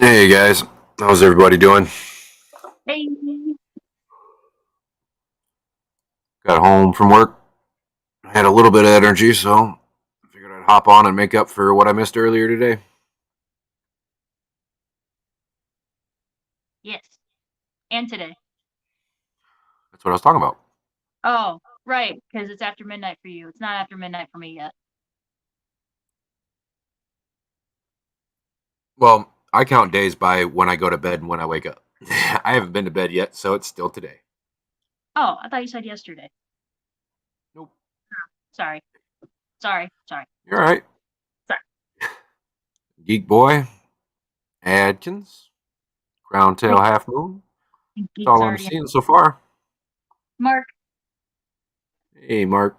Hey guys, how's everybody doing? Hey. Got home from work, had a little bit of energy, so I figured I'd hop on and make up for what I missed earlier today. Yes. And today. That's what I was talking about. Oh, right, because it's after midnight for you. It's not after midnight for me yet. Well, I count days by when I go to bed and when I wake up. I haven't been to bed yet, so it's still today. Oh, I thought you said yesterday. Nope. Sorry. Sorry. You're all right. Sorry. Geek Boy, Adkins, Crown Tail Wait, Half Moon. That's Geek's all I'm already seeing so far. Mark. Hey, Mark.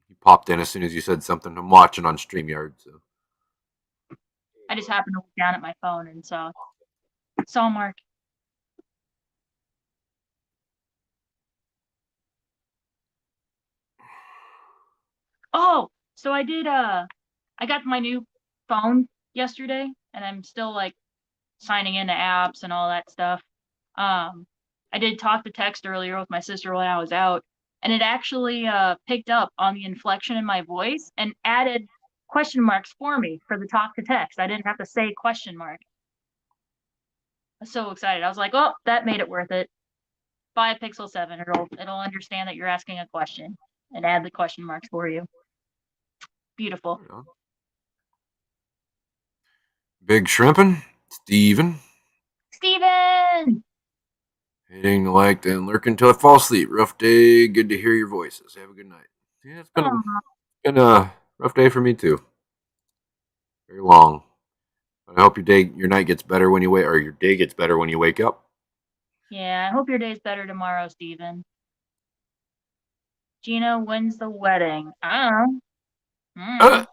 He popped in as soon as you said something. I'm watching on StreamYard, so. I just happened to look down at my phone and saw Mark. Oh, so I got my new phone yesterday and I'm still like signing into apps and all that stuff. Um, I did talk to text earlier with my sister when I was out, and it actually picked up on the inflection in my voice and added question marks for me for the talk to text. I didn't have to say question mark. I was so excited. I was like, "Oh, that made it worth it." Buy a Pixel 7. It'll understand that you're asking a question and add the question marks for you. Beautiful. You know. Big Shrimpin', Steven. Steven! Hitting the like then lurk until I fall asleep. Rough day. Good to hear your voices. Have a good night. Yeah, Oh, been a rough day for me too. Very long. But I hope your night gets better when you wake, or your day gets better when you wake up. yeah. I hope your day's better tomorrow, Steven. Gina, when's the wedding? I don't know. Uh,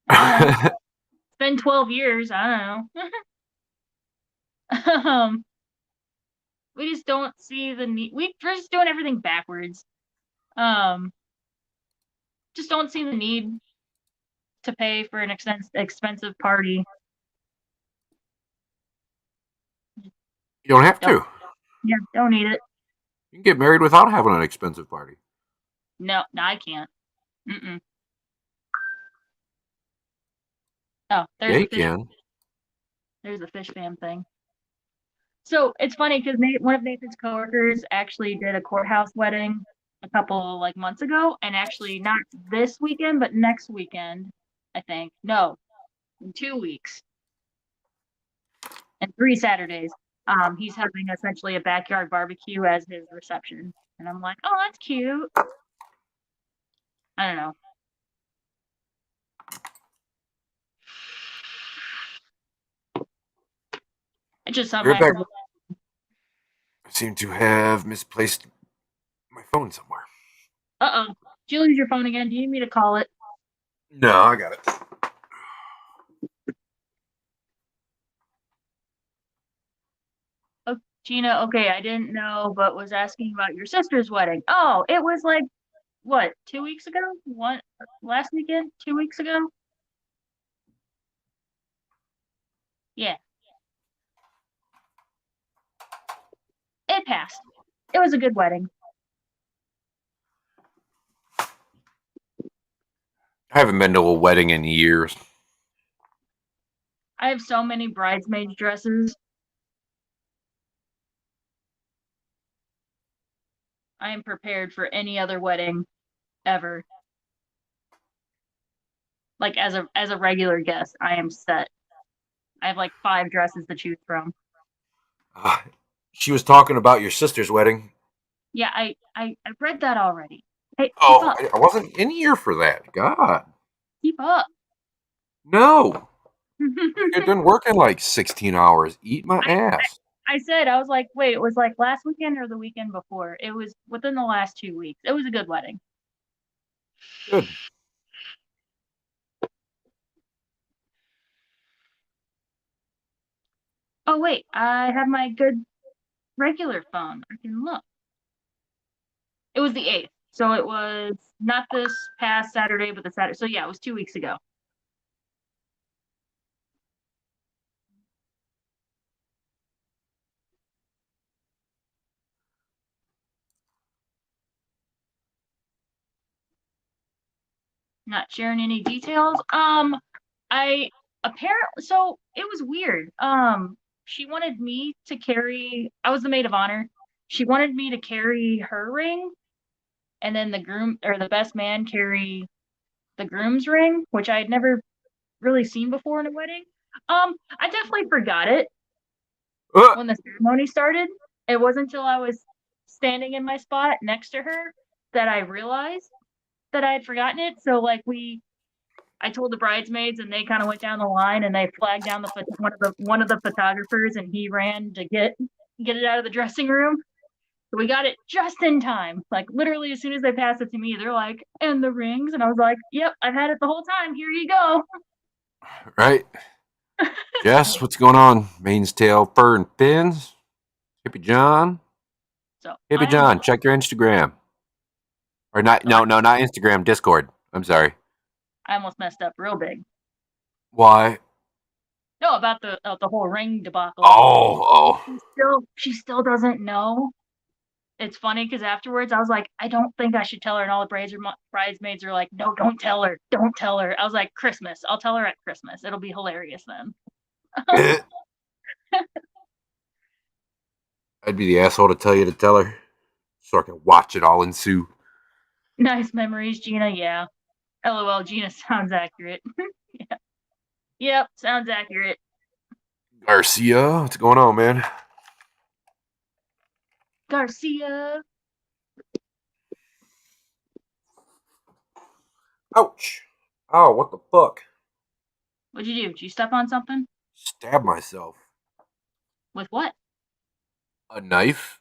I don't know. It's been 12 years. I don't know. We just don't see the need. We're just doing everything backwards. Um, just don't see the need to pay for an expensive party. you don't have Don't, to. yeah, don't need it. You can get married without having an expensive party. No, I can't. Mm-mm. Oh, Yeah, you can. there's the fish fam thing. So it's funny because one of Nathan's coworkers actually did a courthouse wedding a couple like months ago, and actually not this weekend, but next weekend, I think. No, in 2 weeks and 3 Saturdays. He's having essentially a backyard barbecue as his reception, and I'm like, oh, that's cute. I don't know. It's just Be something right I have back. to. I seem to have misplaced my phone somewhere. Uh oh. Did you lose your phone again? Do you need me to call it? No, I got it. Oh, Gina. Okay, I didn't know, but was asking about your sister's wedding. Oh, it was like what, 2 weeks ago? One last weekend? 2 weeks ago? Yeah, it passed. It was a good wedding. I haven't been to a wedding in years. I have so many bridesmaids dresses. I am prepared for any other wedding ever. Like as a regular guest, I am set. I have like 5 dresses to choose from. Uh, she was talking about your sister's wedding. Yeah, I read that already. Hey, keep Oh, up. I wasn't in here for that. God, Keep up. no. I get done working like 16 hours. Eat my I, ass. I said, I was like, wait, it was like last weekend or the weekend before. It was within the last 2 weeks. It was a good wedding. Good. Oh wait, I have my good regular phone. I can look. It was the 8th. So it was not this past Saturday, but the Saturday. So yeah, it was 2 weeks ago. not sharing any details. I apparently so it was weird. She wanted me to carry. I was the maid of honor. She wanted me to carry her ring, and then the groom or the best man carry the groom's ring, which I had never really seen before in a wedding. I definitely forgot it Uh, when the ceremony started. It wasn't until I was standing in my spot next to her that I realized that I had forgotten it. So like I told the bridesmaids, and they kind of went down the line, and they flagged down one of the photographers, and he ran to get it out of the dressing room. So we got it just in time. Like literally, as soon as they passed it to me, they're like, "And the rings," and I was like, "Yep, I've had it the whole time. Here you go." right. Jess, what's going on? Main's tail, fur, and fins. Hippie John. So Hippie I am John, check your Instagram. Or not? so I, No, not Instagram. Discord. I'm sorry. I almost messed up real big. Why? No, about the whole ring debacle. Oh, She still doesn't know. It's funny because afterwards I was like, I don't think I should tell her, and all the bridesmaids are like, no, don't tell her, don't tell her. I was like, Christmas, I'll tell her at Christmas. It'll be hilarious then. oh. I'd be the asshole to tell you to tell her, so I can watch it all ensue. Nice memories, Gina. Yeah. LOL, Gina sounds accurate. Yeah. Yep, sounds accurate. Garcia, what's going on, man? Garcia. Ouch. Oh, what the fuck? What'd you do? Did you step on something? Stab myself. With what? A knife?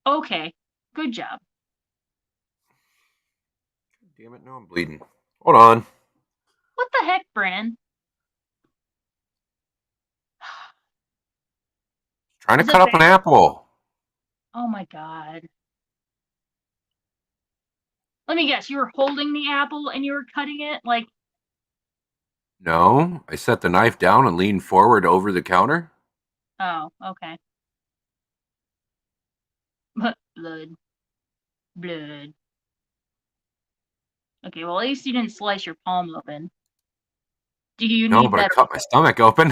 Okay. Good job. Damn it, now I'm bleeding. Hold on. What the heck, Bran? Trying to Is it cut up an bad? apple. Oh my god. Let me guess, you were holding the apple and you were cutting it? Like, No, I set the knife down and leaned forward over the counter. oh, okay. Blood. Blood. Okay, well, at least you didn't slice your palm open. Do you No, need but I medical? cut my stomach open.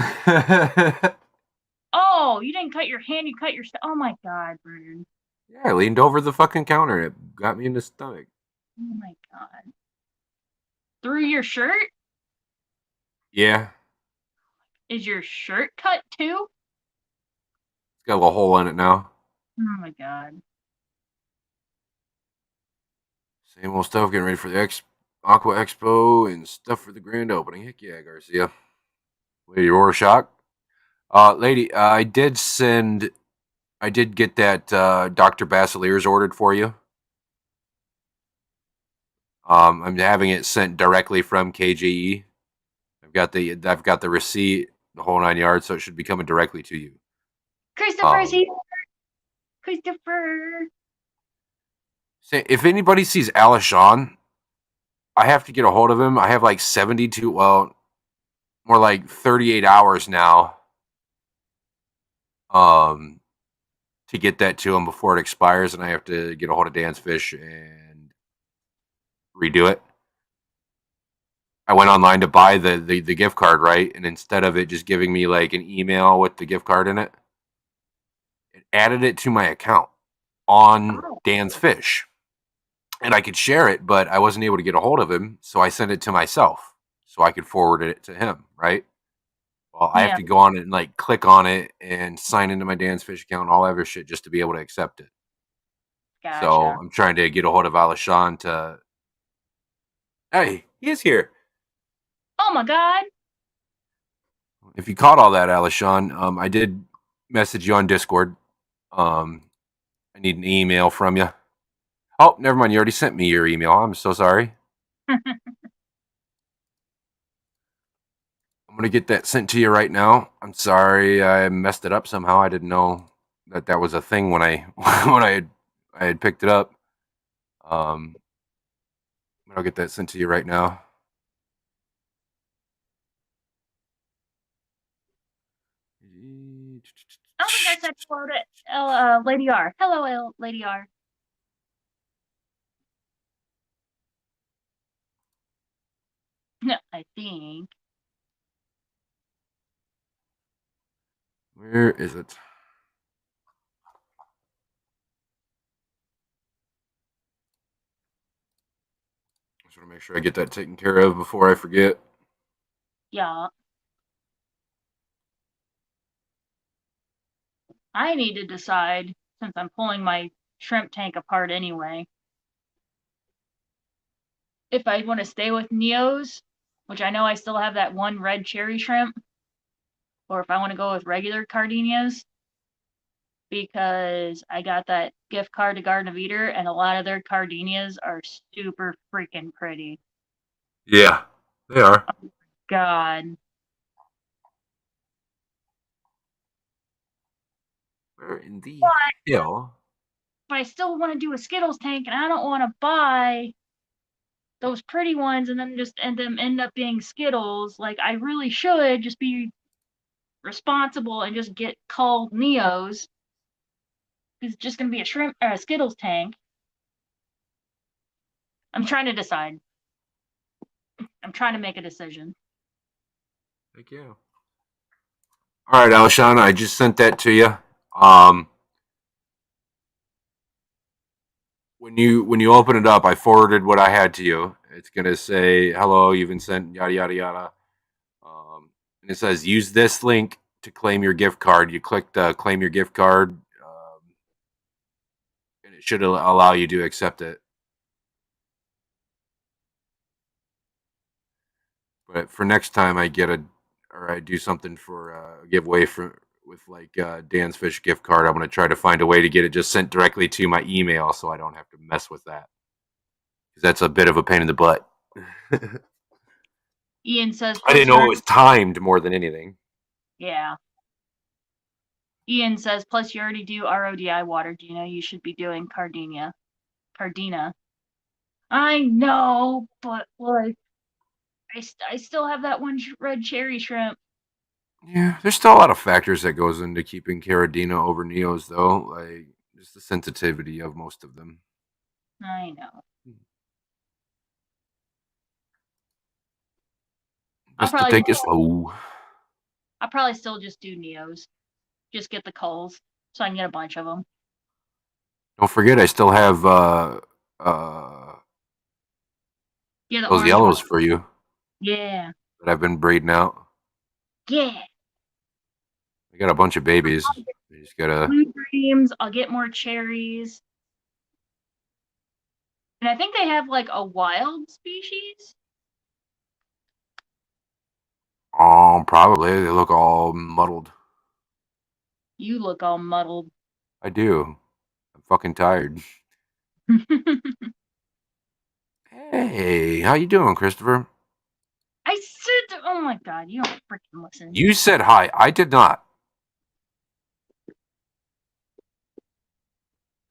Oh, you didn't cut your hand, you cut your Oh my god, Brennan. Yeah, I leaned over the fucking counter. It got me in the stomach. Oh my god. Through your shirt? Yeah, Is your shirt cut too? it's got a little hole in it now. Oh my god. Same old stuff. Getting ready for the Aqua Expo and stuff for the grand opening. Heck yeah, Garcia. Lady Rorschach. Lady, I did get that Dr. Basilier's ordered for you. I'm having it sent directly from KGE. I've got the receipt, the whole 9 yards, so it should be coming directly to you. Christopher's Um, here. Christopher. if anybody sees Alishon, I have to get a hold of him. I have like 72, well, more like 38 hours now, um, to get that to him before it expires, and I have to get a hold of Dan's Fish and redo it. I went online to buy the gift card, right? And instead of it just giving me like an email with the gift card in it, it added it to my account on Oh, Dan's Fish. And I could share it, but I wasn't able to get a hold of him, so I sent it to myself so I could forward it to him, right? Well, I have yeah, to go on it and like click on it and sign into my Dan's Fish account and all that other shit just to be able to accept it. So gotcha. I'm trying to get a hold of Alishan to. Hey, he is here. Oh my god. If you caught all that, Alishan, I did message you on Discord. I need an email from you. Oh, never mind. You already sent me your email. I'm so sorry. I'm gonna get that sent to you right now. I'm sorry I messed it up somehow. I didn't know that that was a thing when I when I had picked it up. Um, I'll get that sent to you right now. I don't think I said hello to Lady R. Hello, Lady R. I think. Where is it? Just want to make sure I get that taken care of before I forget. Yeah. I need to decide, since I'm pulling my shrimp tank apart anyway, if I want to stay with Neos, which I know I still have that one red cherry shrimp, or if I want to go with regular Cardenias, because I got that gift card to Garden of Eater, and a lot of their Cardenias are super freaking pretty. Yeah, they are. God. Where in the But hell? I still want to do a Skittles tank, and I don't want to buy those pretty ones and then just end up being Skittles. Like I really should just be responsible and just get called Neos. It's just gonna be a shrimp or a Skittles tank. I'm trying to decide. I'm trying to make a decision. Heck yeah. All right, Alshana, I just sent that to you. Um, when you open it up, I forwarded what I had to you. It's gonna say, "Hello, you've been sent yada yada yada," and it says, "Use this link to claim your gift card." You click the claim your gift card, and it should allow you to accept it. But for next time, I do something for a giveaway for with like Dan's Fish gift card. I'm gonna try to find a way to get it just sent directly to my email, so I don't have to mess with that because that's a bit of a pain in the butt. Ian says, I plus didn't you know it already, was timed more than anything. yeah. Ian says, plus you already do RODI water, Gina. You should be doing Cardenia. Cardina. I know, but like, I still have that one red cherry shrimp. Yeah, there's still a lot of factors that goes into keeping Caradina over Neos, though, like just the sensitivity of most of them. I know. I'll Best to probably take it slow. I'll probably still just do Neos. Just get the culls so I can get a bunch of them. Don't forget, I still have uh, Yeah, the those orange one. yellows for you Yeah. that I've been breeding out. Yeah. I got a bunch of babies. You just gotta. Blue dreams. I'll get more cherries. And I think they have like a wild species. Probably they look all muddled. You look all muddled. I do. I'm fucking tired. Hey, how you doing, Christopher? I said, oh my god, you don't freaking listen. You said hi. I did not.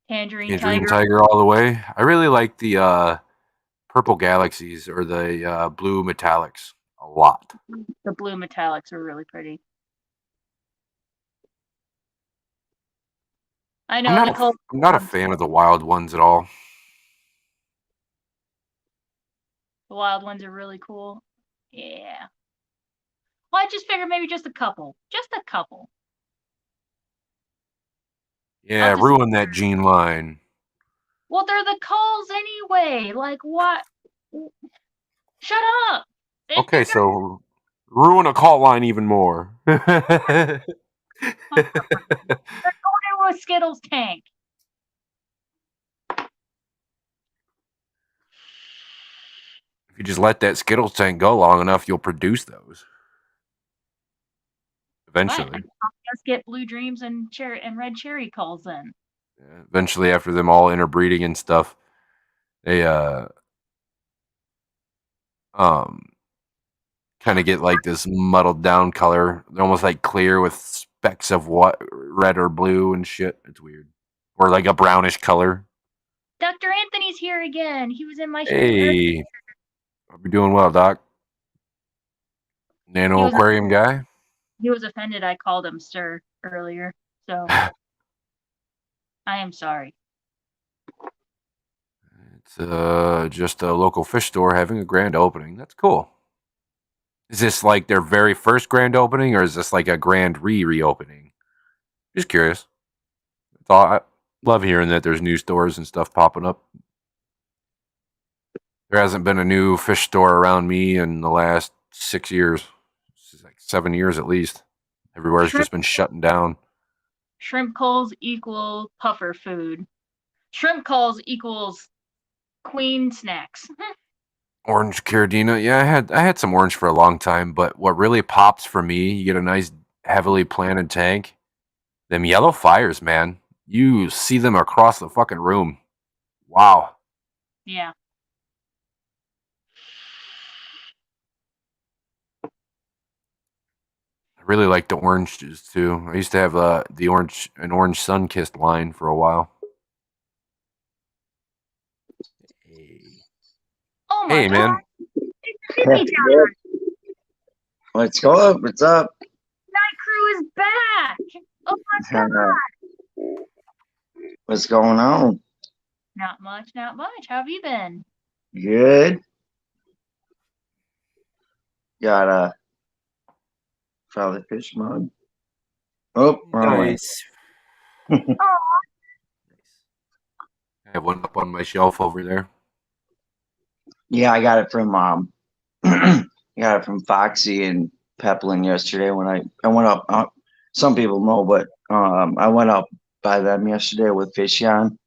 Tangerine Tangerine Tiger. Tiger all the way. I really like the purple galaxies or the blue metallics a lot. The blue metallics are really pretty. I I'm know, not a, Nicole. I'm not a fan of the wild ones at all. The wild ones are really cool. Yeah. Well, I just figured maybe just a couple. Just a couple. Yeah, I'll just. ruin that gene line. Well, they're the calls anyway. Like what? Shut up. Okay, They're so ruin a call line even more. going to a Skittles tank. If you just let that Skittles tank go long enough, you'll produce those But eventually. let's get blue dreams and red cherry calls in. Eventually, after them all interbreeding and stuff, they um kind of get like this muddled down color. They're almost like clear with specks of what red or blue and shit. It's weird, or like a brownish color. Dr. Anthony's here again. He was in my stream earlier. Hey, hope you're doing well, Doc. He Nano was aquarium guy. he was offended I called him sir earlier. So I am sorry. It's just a local fish store having a grand opening. That's cool. Is this like their very first grand opening, or is this like a grand reopening? Just curious. I love hearing that there's new stores and stuff popping up. There hasn't been a new fish store around me in the last 6 years. It's like 7 years at least. Everywhere's Shrimp just been shutting down. shrimp coals equal puffer food. Shrimp coals equals queen snacks. Orange Caradina, yeah, I had some orange for a long time, but what really pops for me, you get a nice heavily planted tank. Them yellow fires, man. You see them across the fucking room. Wow. Yeah. I really like the oranges too. I used to have the orange sun kissed line for a while. Hey, Oh my hey god, man. it's Jimmy John. What's going up? What's up? Night Crew is back. Oh my god. What's going on? Not much, not much. How have you been? Good. Got a Father Fish mug. Oh, wrong way. Nice. I have one up on my shelf over there. Yeah, I got it from I got it from Foxy and Peplin yesterday when I went up. Some people know, but I went up by them yesterday with Fishy on,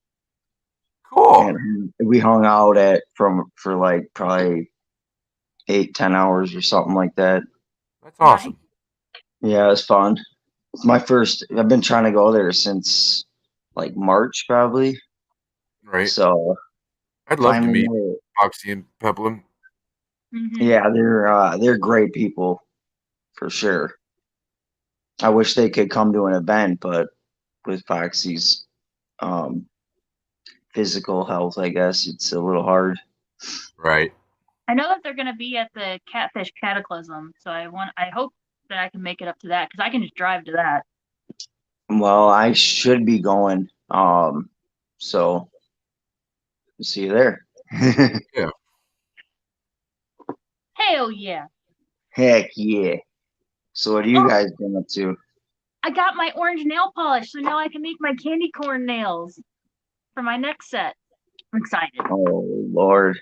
Cool. and we hung out for like probably 8-10 hours or something like that. That's awesome. Yeah, it was fun. It's my first. I've been trying to go there since like March probably. Right. So I'd love to finally, meet Foxy and Peplum. Mhm. yeah, they're great people for sure. I wish they could come to an event, but with Foxy's um, physical health, I guess it's a little hard. Right. I know that they're going to be at the Catfish Cataclysm, so I hope that I can make it up to that because I can just drive to that. Well, I should be going. So see you there. Yeah. Hell yeah! Heck yeah. So what have you guys been up to? I got my orange nail polish, so now I can make my candy corn nails for my next set. I'm excited. Oh Lord.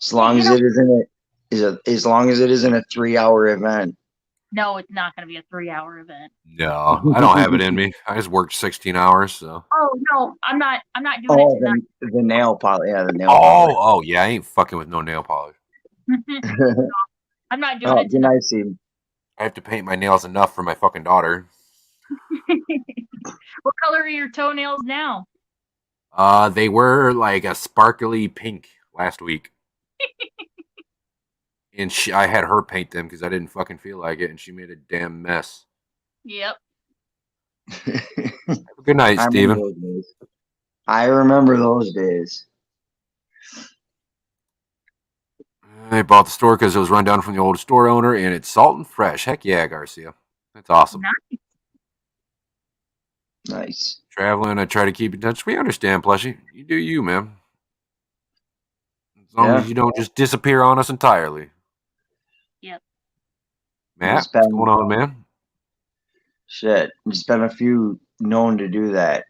As long You as know- it as long as it isn't a 3-hour event. No, it's not going to be a 3-hour event. No, I don't have it in me. I just worked 16 hours, so. Oh no, I'm not doing it tonight. the nail polish. Yeah, the nail Oh, yeah. I ain't fucking with no nail polish. polish. I'm not doing Oh, it good tonight. night, Steve. I have to paint my nails enough for my fucking daughter. What color are your toenails now? They were like a sparkly pink last week. And I had her paint them because I didn't fucking feel like it, and she made a damn mess. Yep. Have a good night, Steven. I remember those days. I bought the store because it was run down from the old store owner, and it's salt and fresh. Heck yeah, Garcia. That's awesome. Nice. Nice. Traveling, I try to keep in touch. We understand, Plushie. You do you, man. As long as you don't just disappear on us entirely. Yep. Matt, what's going on, man? Shit. There's been a few known to do that.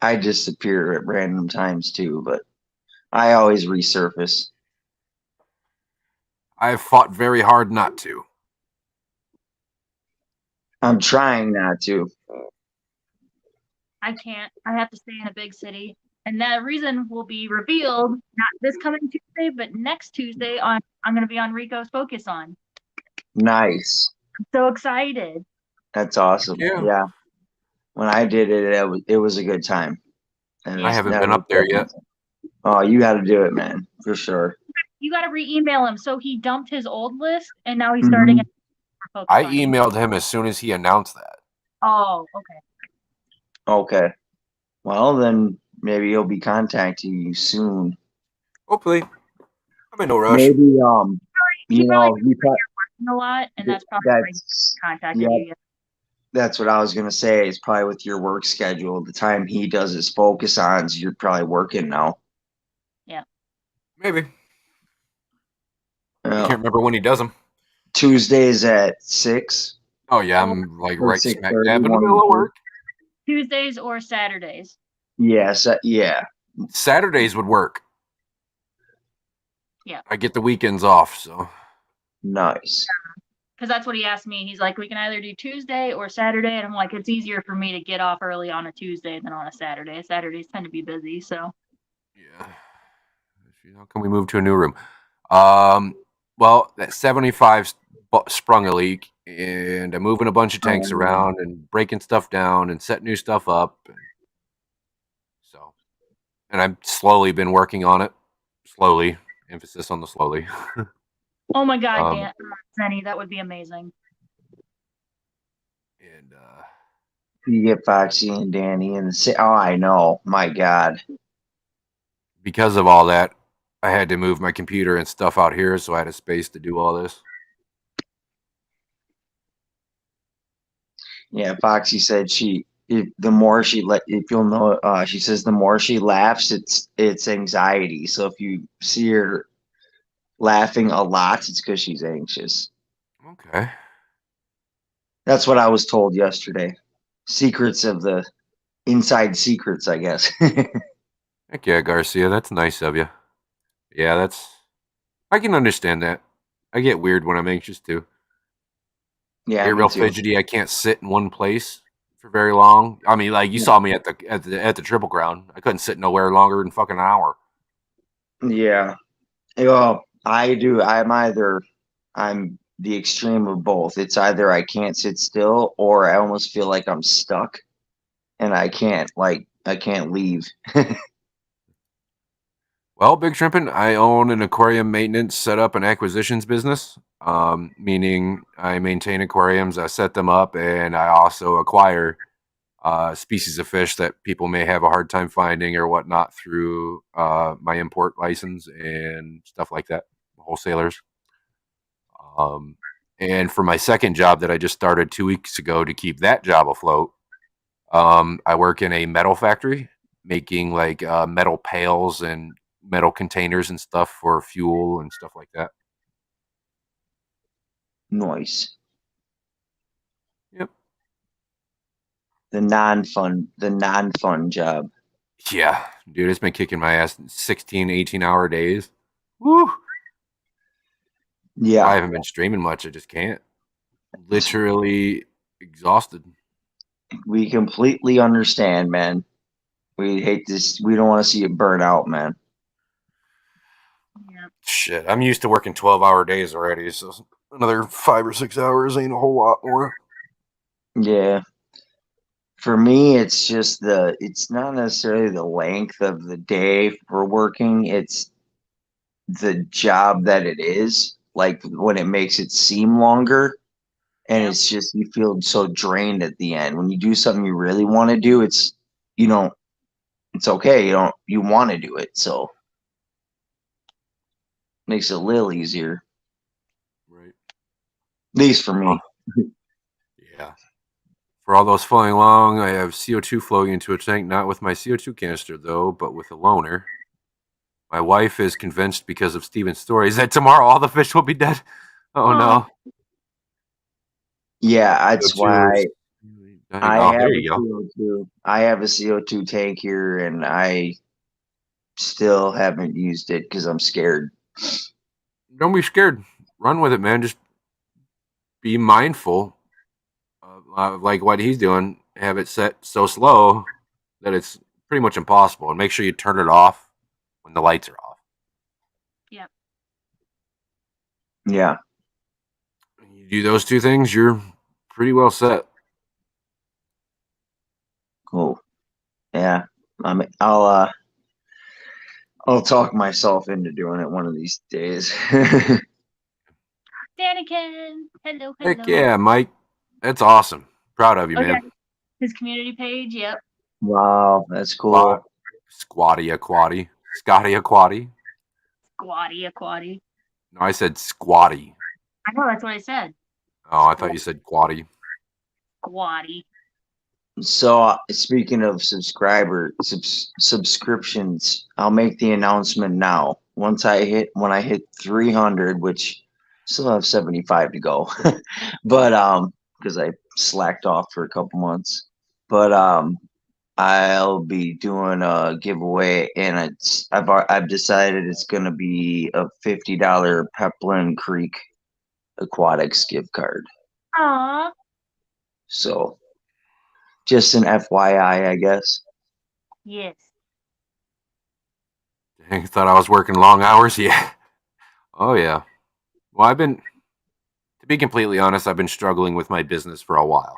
I disappear at random times too, but I always resurface. I've fought very hard not to. I'm trying not to. I can't. I have to stay in a big city. And that reason will be revealed not this coming Tuesday, but next Tuesday I'm going to be on Rico's Focus On. Nice. I'm so excited. That's awesome. Yeah. When I did it, it was a good time. And I haven't been up there yet. Oh, you got to do it, man, for sure. You got to re-email him. So he dumped his old list, and now he's starting. I emailed him as soon as he announced that. Oh, okay. Okay. Well, then maybe he'll be contacting you soon. Hopefully. I'm in no rush. Maybe you know, you're working a lot, and that's probably why he's contacted you. That's what I was gonna say. It's probably with your work schedule. The time he does his focus ons, you're probably working now. Yeah. Maybe. I can't remember when he does them. Tuesdays at 6 Oh yeah, I'm like or right smack 6:30, dab in the one of middle the of two. work. Tuesdays or Saturdays. Yes, yeah, Saturdays would work. Yeah. I get the weekends off, so nice. Because that's what he asked me. He's like, we can either do Tuesday or Saturday. And I'm like, it's easier for me to get off early on a Tuesday than on a Saturday. Saturdays tend to be busy. So, yeah. How can we move to a new room? Well, that 75 sprung a leak, and I'm moving a bunch of tanks around and breaking stuff down and setting new stuff up. And I've slowly been working on it. Slowly, emphasis on the slowly. oh my God, Um, Dan, Zenny, that would be amazing. and You get Foxy and Danny and oh, I know. My God. because of all that, I had to move my computer and stuff out here, so I had a space to do all this. Yeah, Foxy said the more she if you'll know, she says the more she laughs, it's anxiety. So if you see her laughing a lot, it's because she's anxious. Okay. That's what I was told yesterday. Secrets of the inside secrets, I guess. Heck yeah, Garcia, that's nice of you. Yeah, I can understand that. I get weird when I'm anxious too. I Yeah, get me real too. fidgety. I can't sit in one place for very long. I mean, like you saw me at the Triple Crown. I couldn't sit nowhere longer than fucking an hour. Yeah. Well, I do. I'm the extreme of both. It's either I can't sit still or I almost feel like I'm stuck and I can't leave. Well, Big Shrimpin', I own an aquarium maintenance, setup, and acquisitions business. Meaning I maintain aquariums, I set them up, and I also acquire species of fish that people may have a hard time finding or whatnot through my import license and stuff like that, wholesalers. Um, and for my second job that I just started 2 weeks ago to keep that job afloat, I work in a metal factory making like metal pails and metal containers and stuff for fuel and stuff like that. Noise. Yep. The non fun job. Yeah, dude, it's been kicking my ass 16, 18-hour days. Woo! Yeah. I haven't been streaming much. I just can't. Literally exhausted. We completely understand, man. We hate this. We don't want to see you burn out, man. Yeah. Shit, I'm used to working 12-hour days already, so another 5 or 6 hours ain't a whole lot more. Yeah. For me, it's just it's not necessarily the length of the day for working, it's the job that it is. Like when it makes it seem longer and Yeah. it's just you feel so drained at the end. When you do something you really want to do, you don't it's okay. You want to do it, so makes it a little easier. Right. At least for me. Yeah. For all those flowing along, I have CO2 flowing into a tank, not with my CO2 canister, though, but with a loaner. My wife is convinced because of Steven's stories that tomorrow all the fish will be dead. Oh, no. Yeah, that's why Oh, there you go. CO2. I have a CO2 tank here, and I still haven't used it because I'm scared. Don't be scared. Run with it, man. Just be mindful of like what he's doing. Have it set so slow that it's pretty much impossible. And make sure you turn it off when the lights are off. Yeah. Yeah. When you do those two things, you're pretty well set. Cool. Yeah. I'll talk myself into doing it one of these days. Daniken, hello, hello. Heck yeah, Mike. That's awesome. Proud of you, Okay. man. His community page, yep. Wow, that's cool. Squatty Aquati. Scotty Aquati. Squatty Aquati. No, I said squatty. I know that's what I said. Oh, I thought you said quatty. Squatty. So speaking of subscriptions, I'll make the announcement now. When I hit 300, which Still have 75 to go. But because I slacked off for a couple months. But I'll be doing a giveaway, and I've decided it's gonna be a $50 Peplin Creek Aquatics gift card. Aw. So just an FYI, I guess. Yes. Dang, thought I was working long hours. Yeah. Oh yeah. Well, to be completely honest, I've been struggling with my business for a while.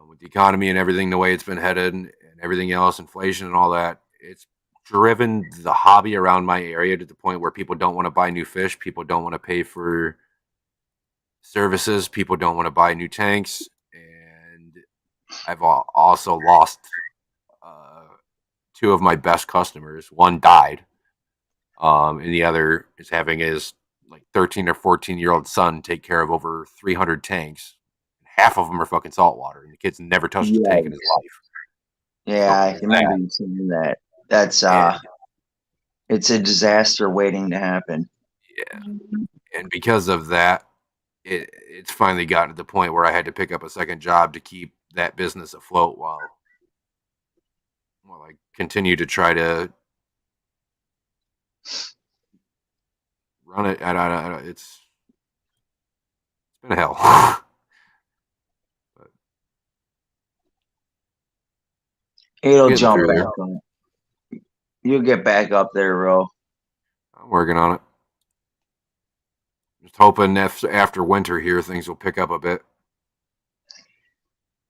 With the economy and everything the way it's been headed and everything else, inflation and all that, it's driven the hobby around my area to the point where people don't want to buy new fish, people don't want to pay for services, people don't want to buy new tanks, and I've also lost two of my best customers. One died, and the other is having his like 13 or 14-year-old son take care of over 300 tanks. Half of them are fucking saltwater, and the kid's never touched a tank in his life. Yeah, So, I there's remember that. you saying that. That's And, it's a disaster waiting to happen. yeah, and because of that, it's finally gotten to the point where I had to pick up a second job to keep that business afloat while I continue to try to run it. It's been a hell. But It'll getting jump through back there. up. You'll get back up there, bro. I'm working on it. Just hoping after winter here, things will pick up a bit.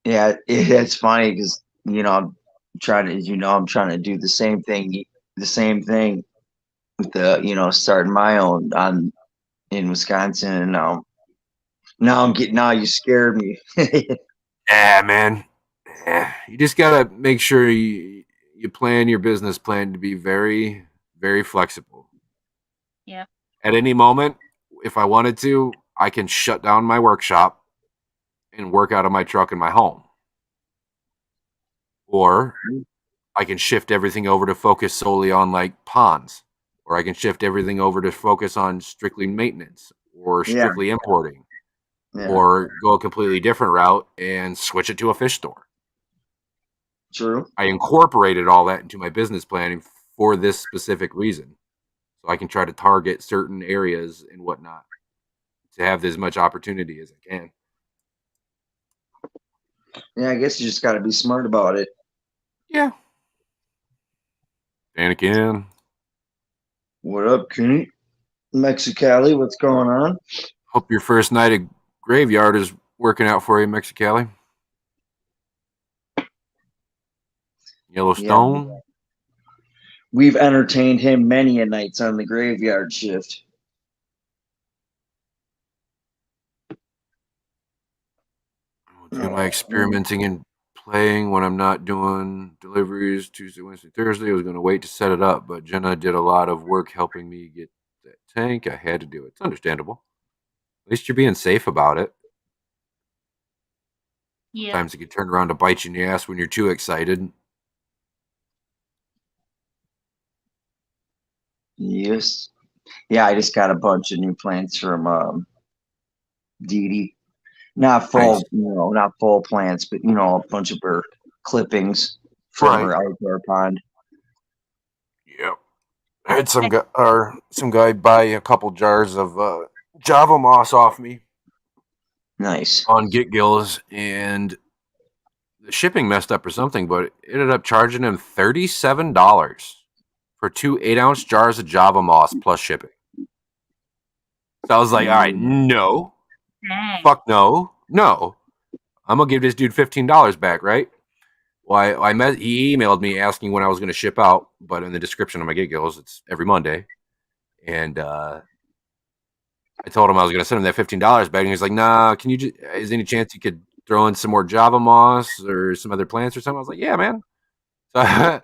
Yeah, it's funny because I'm I'm trying to do the same thing with starting my own on in Wisconsin, and now you scared me. Yeah, man. Yeah. You just gotta make sure you plan your business plan to be very, very flexible. Yep. At any moment, if I wanted to, I can shut down my workshop and work out of my truck in my home. Or I can shift everything over to focus solely on like ponds. Or I can shift everything over to focus on strictly maintenance or Yeah, strictly importing. yeah, Or go a completely different route and switch it to a fish store. true. I incorporated all that into my business planning for this specific reason. So I can try to target certain areas and whatnot to have as much opportunity as I can. Yeah, I guess you just got to be smart about it. Yeah. And again, What up, Kenny? Mexicali, what's going on? hope your first night at graveyard is working out for you, Mexicali. Yeah, Yellowstone. we've entertained him many a nights on the graveyard shift. Doing my experimenting and playing when I'm not doing deliveries Tuesday, Wednesday, Thursday. I was going to wait to set it up, but Jenna did a lot of work helping me get that tank. I had to do it. It's understandable. At least you're being safe about it. Yep. Sometimes it can turn around to bite you in the ass when you're too excited. Yes. Yeah, I just got a bunch of new plants from Dee Dee. Not Nice. full, not full plants, but a bunch of her clippings from Right. her outdoor pond. Yep. I had some guy buy a couple jars of Java moss off me Nice. on GetGills, and the shipping messed up or something, but it ended up charging him $37 for 2 8-ounce jars of Java moss plus shipping. So I was like, all right, no, Dang. fuck no. I'm gonna give this dude $15 back, right? Well, he emailed me asking when I was going to ship out, but in the description of my GetGills, it's every Monday, and I told him I was going to send him that $15 back, and he's like, "Nah, can you? Is there any chance you could throw in some more Java moss or some other plants or something?" I was like, "Yeah, man." So I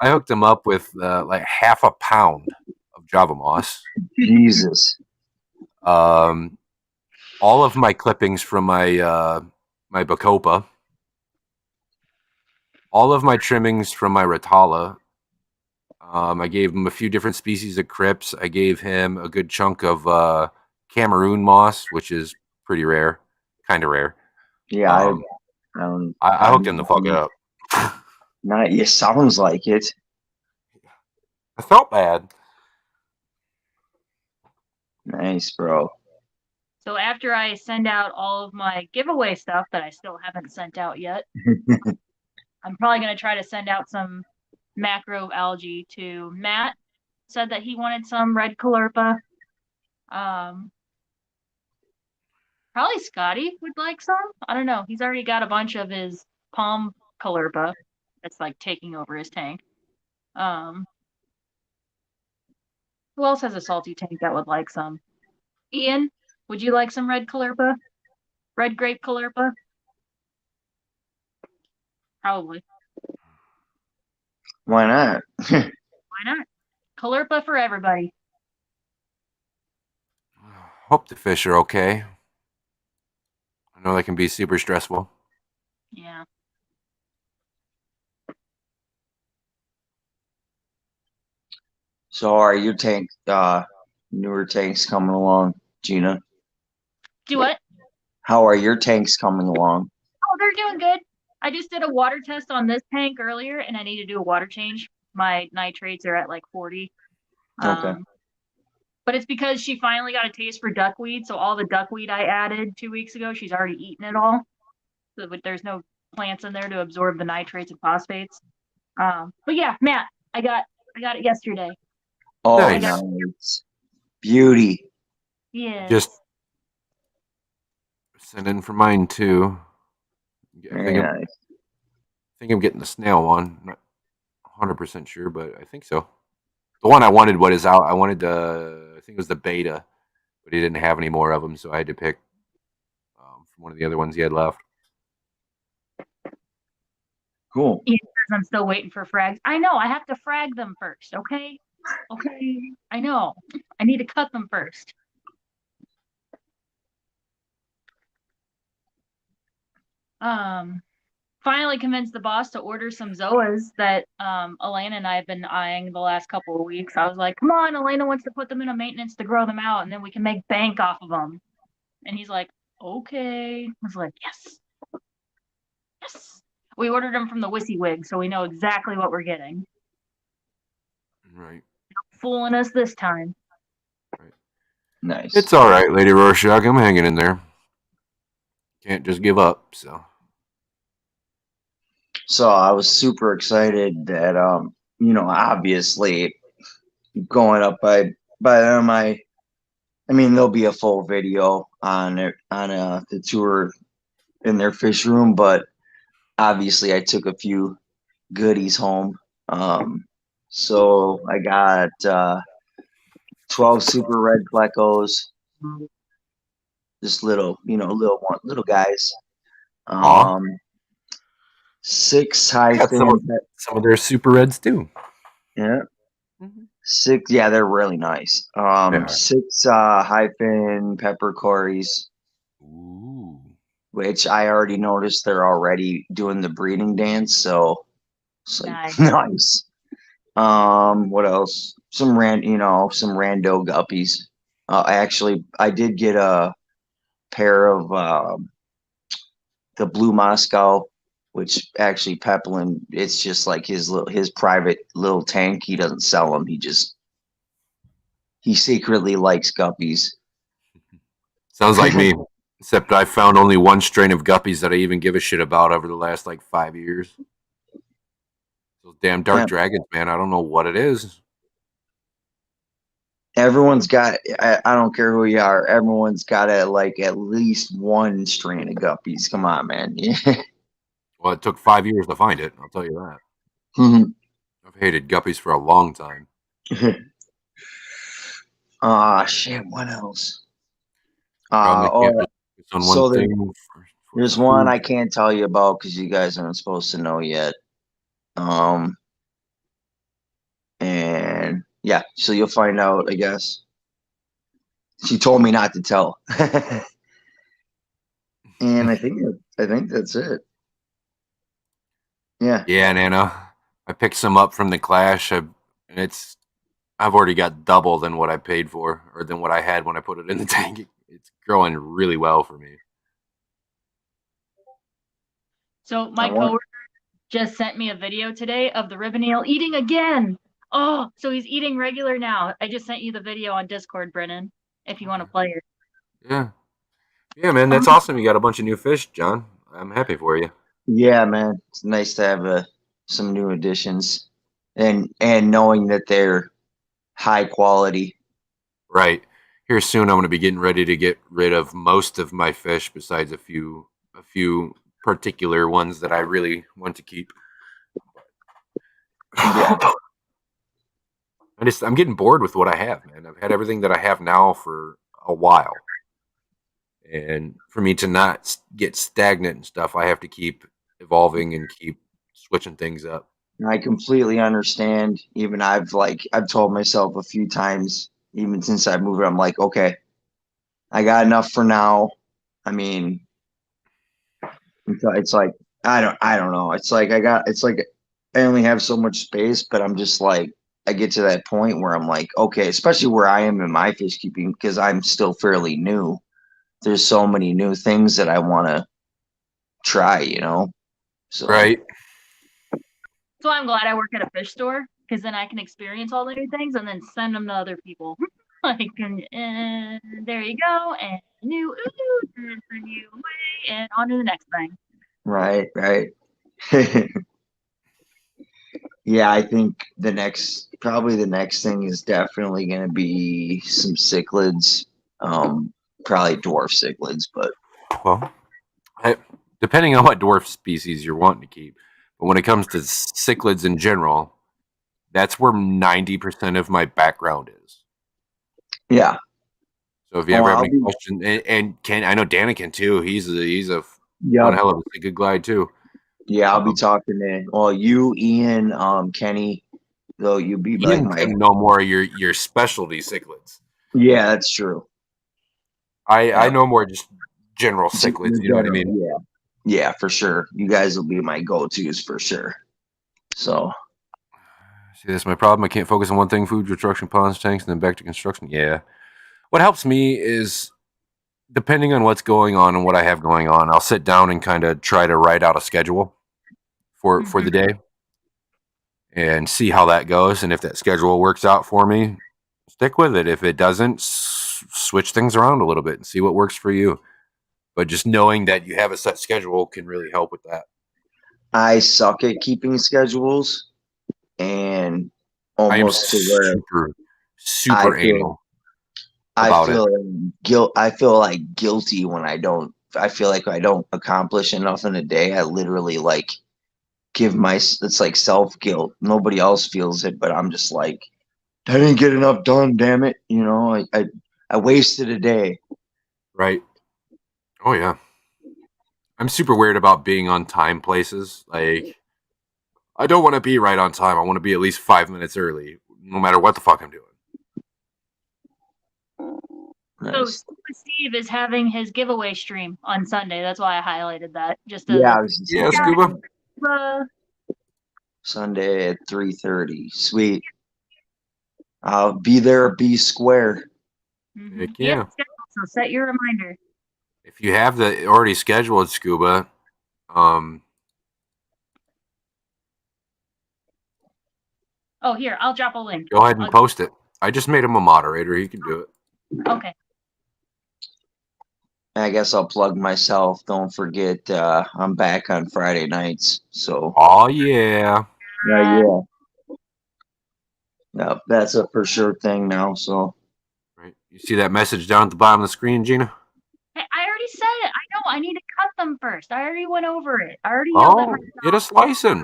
hooked him up with like half a pound of Java moss. Jesus. All of my clippings from my my Bacopa, all of my trimmings from my Rotala. I gave him a few different species of Crips. I gave him a good chunk of Cameroon moss, which is pretty rare, kind of rare. Yeah, Um, I don't. I hooked him the fuck up. Not. It sounds like it. I felt bad. Nice, bro. So after I send out all of my giveaway stuff that I still haven't sent out yet, I'm probably going to try to send out some macro algae to Matt. Said that he wanted some red callirpa. Probably Scotty would like some. I don't know. He's already got a bunch of his palm callirpa that's like taking over his tank. Who else has a salty tank that would like some? Ian, would you like some red callirpa? Red grape callirpa? Probably. Why not? Why not? Callirpa for everybody. Hope the fish are okay. I know they can be super stressful. Yeah. So are your newer tanks coming along, Gina? Do what? How are your tanks coming along? Oh, they're doing good. I just did a water test on this tank earlier, and I need to do a water change. My nitrates are at like 40. Okay. But it's because she finally got a taste for duckweed. So all the duckweed I added 2 weeks ago, she's already eaten it all. So there's no plants in there to absorb the nitrates and phosphates. But yeah, Matt, I got it yesterday. Oh, Nice. nice. Beauty. Yeah. Just send in for mine too. I Very think, nice. I'm getting the snail one. Not 100% sure, but I think so. The one I wanted, what is out? I wanted I think it was the beta, but he didn't have any more of them, so I had to pick from one of the other ones he had left. Cool. Ian says I'm still waiting for frags. I know. I have to frag them first. Okay. Okay. I know. I need to cut them first. Finally convinced the boss to order some Zoas that Elena and I have been eyeing the last couple of weeks. I was like, come on, Elena wants to put them in a maintenance to grow them out, and then we can make bank off of them. And he's like, okay. I was like, yes. Yes. We ordered them from the WYSIWYG, so we know exactly what we're getting. Right. Fooling us this time. Nice. It's all right, Lady Rorschach. I'm hanging in there. Can't just give up. So I was super excited that obviously going up by them I mean there'll be a full video on the tour in their fish room, but obviously I took a few goodies home. So I got 12 super red plecos, just little guys. Aw. 6 I got hyphen. some of their super reds too. Yeah. 6. Yeah, they're really nice. Yeah. 6 hyphen pepper cories, Ooh. which I already noticed they're already doing the breeding dance. So it's like Nice. nice. What else? Some rando guppies. Actually, I did get a pair of the Blue Moscow, which actually Peplin, it's just like his private little tank. He doesn't sell them. He secretly likes guppies. Sounds like me. Except I found only one strain of guppies that I even give a shit about over the last like 5 years. Those damn dark Yeah. dragons, man. I don't know what it is. Everyone's got. I don't care who you are. Everyone's got at least one strain of guppies. Come on, man. Well, it took 5 years to find it. I'll tell you that. Mhm. I've hated guppies for a long time. Shit. What else? Probably can't just focus on so one there- thing. There's one I can't tell you about because you guys aren't supposed to know yet. And yeah, so you'll find out, I guess. She told me not to tell. And I think that's it. Yeah. Yeah, Nana. I picked some up from the Clash, and I've already got double than what I paid for, or than what I had when I put it in the tank. It's growing really well for me. So my I want- coworker just sent me a video today of the ribbon eel eating again. Oh, so he's eating regular now. I just sent you the video on Discord, Brennan, if you want to play it. Yeah. Yeah, man, that's awesome. You got a bunch of new fish, John. I'm happy for you. Yeah, man, it's nice to have some new additions, and knowing that they're high quality. Right. Here soon I'm going to be getting ready to get rid of most of my fish besides a few particular ones that I really want to keep. Yeah. I'm getting bored with what I have, man. I've had everything that I have now for a while. And for me to not get stagnant and stuff, I have to keep evolving and keep switching things up. I completely understand. Even I've told myself a few times, even since I moved, I'm like, okay, I got enough for now. I mean, it's like I don't know. It's like I only have so much space, but I'm just like I get to that point where I'm like, okay, especially where I am in my fish keeping because I'm still fairly new. There's so many new things that I want to try, you know. So Right. So I'm glad I work at a fish store because then I can experience all the new things and then send them to other people. Like, and there you go, and new, and send you away, and on to the next thing. right. Yeah, I think probably the next thing is definitely going to be some cichlids, probably dwarf cichlids, but Well, depending on what dwarf species you're wanting to keep, but when it comes to cichlids in general, that's where 90% of my background is. yeah. So if you ever have I'll any questions, and Ken, I know Dana can too. He's one Yep. hell of a good glide too. Yeah, I'll be talking to you, Ian, Kenny, though you be like Ian my can know more of your specialty cichlids. yeah, that's true. I know more just general cichlids. You know what I mean? Yeah. Yeah, for sure. You guys will be my go-tos for sure. So See, that's my problem. I can't focus on one thing: food, construction, ponds, tanks, and then back to construction. Yeah. What helps me is depending on what's going on and what I have going on, I'll sit down and kind of try to write out a schedule for the day and see how that goes. And if that schedule works out for me, stick with it. If it doesn't, switch things around a little bit and see what works for you. But just knowing that you have a set schedule can really help with that. I suck at keeping schedules and almost to where super anal. I feel like guilty when I don't. I feel like I don't accomplish enough in a day. I literally like it's like self guilt. Nobody else feels it, but I'm just like, I didn't get enough done. Damn it! You know, I wasted a day. Right. Oh yeah. I'm super weird about being on time places. Like, I don't want to be right on time. I want to be at least 5 minutes early, no matter what the fuck I'm doing. Nice. So Steve is having his giveaway stream on Sunday. That's why I highlighted that. Scuba. Sunday at 3:30. Sweet. I'll be there. Be square. Heck yeah. So set your reminder. If you have the already scheduled Scuba, oh, here, I'll drop a link. Go ahead and post it. I just made him a moderator. He can do it. Okay. I guess I'll plug myself. Don't forget, I'm back on Friday nights. So. Oh yeah. Yeah. Yep, that's a for sure thing now. So. Right. You see that message down at the bottom of the screen, Gina? Hey, I already said it. I know. I need to cut them first. I already went over it. I already yelled at myself. Get a slicing.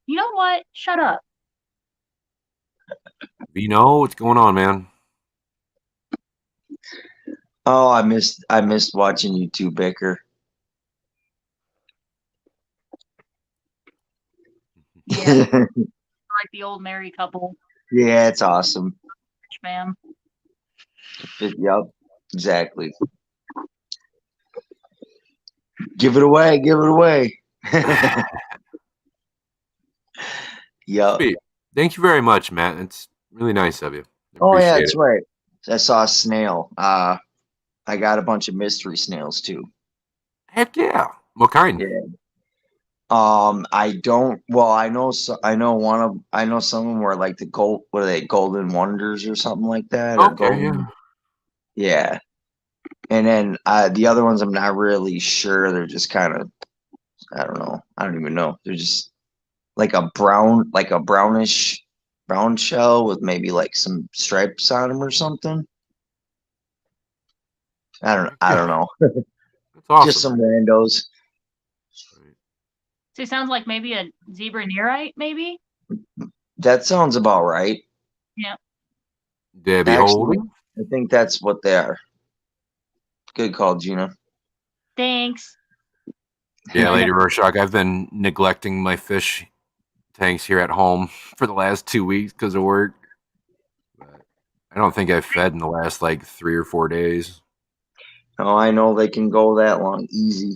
You know what? Shut up. You know what's going on, man. Oh, I missed watching you two bicker. Yeah. Like the old married couple. Yeah, it's awesome. Man. Yep, exactly. Give it away. Yep. Thank you very much, Matt. It's Really nice of you. Oh yeah, Appreciate that's right. I saw a snail. I got a bunch of mystery snails too. Heck yeah. What kind? Yeah. I don't. Well, I know. I know one of. I know some of them were like the gold. What are they? Golden Wonders or something like that, or Okay, golden. yeah. Yeah. And then the other ones, I'm not really sure. They're just kind of. I don't know. I don't even know. They're just like a brownish brown shell with maybe like some stripes on them or something. Heck I yeah. don't know. That's awesome. Just some randos. Right. So it sounds like maybe a zebra nearite, maybe. That sounds about right. Yeah. Debbie Actually, Holding. I think that's what they are. Good call, Gina. Thanks. Yeah, Lady Rorschach, I've been neglecting my fish tanks here at home for the last 2 weeks because of work. But I don't think I've fed in the last like 3 or 4 days. Oh, I know they can go that long, easy.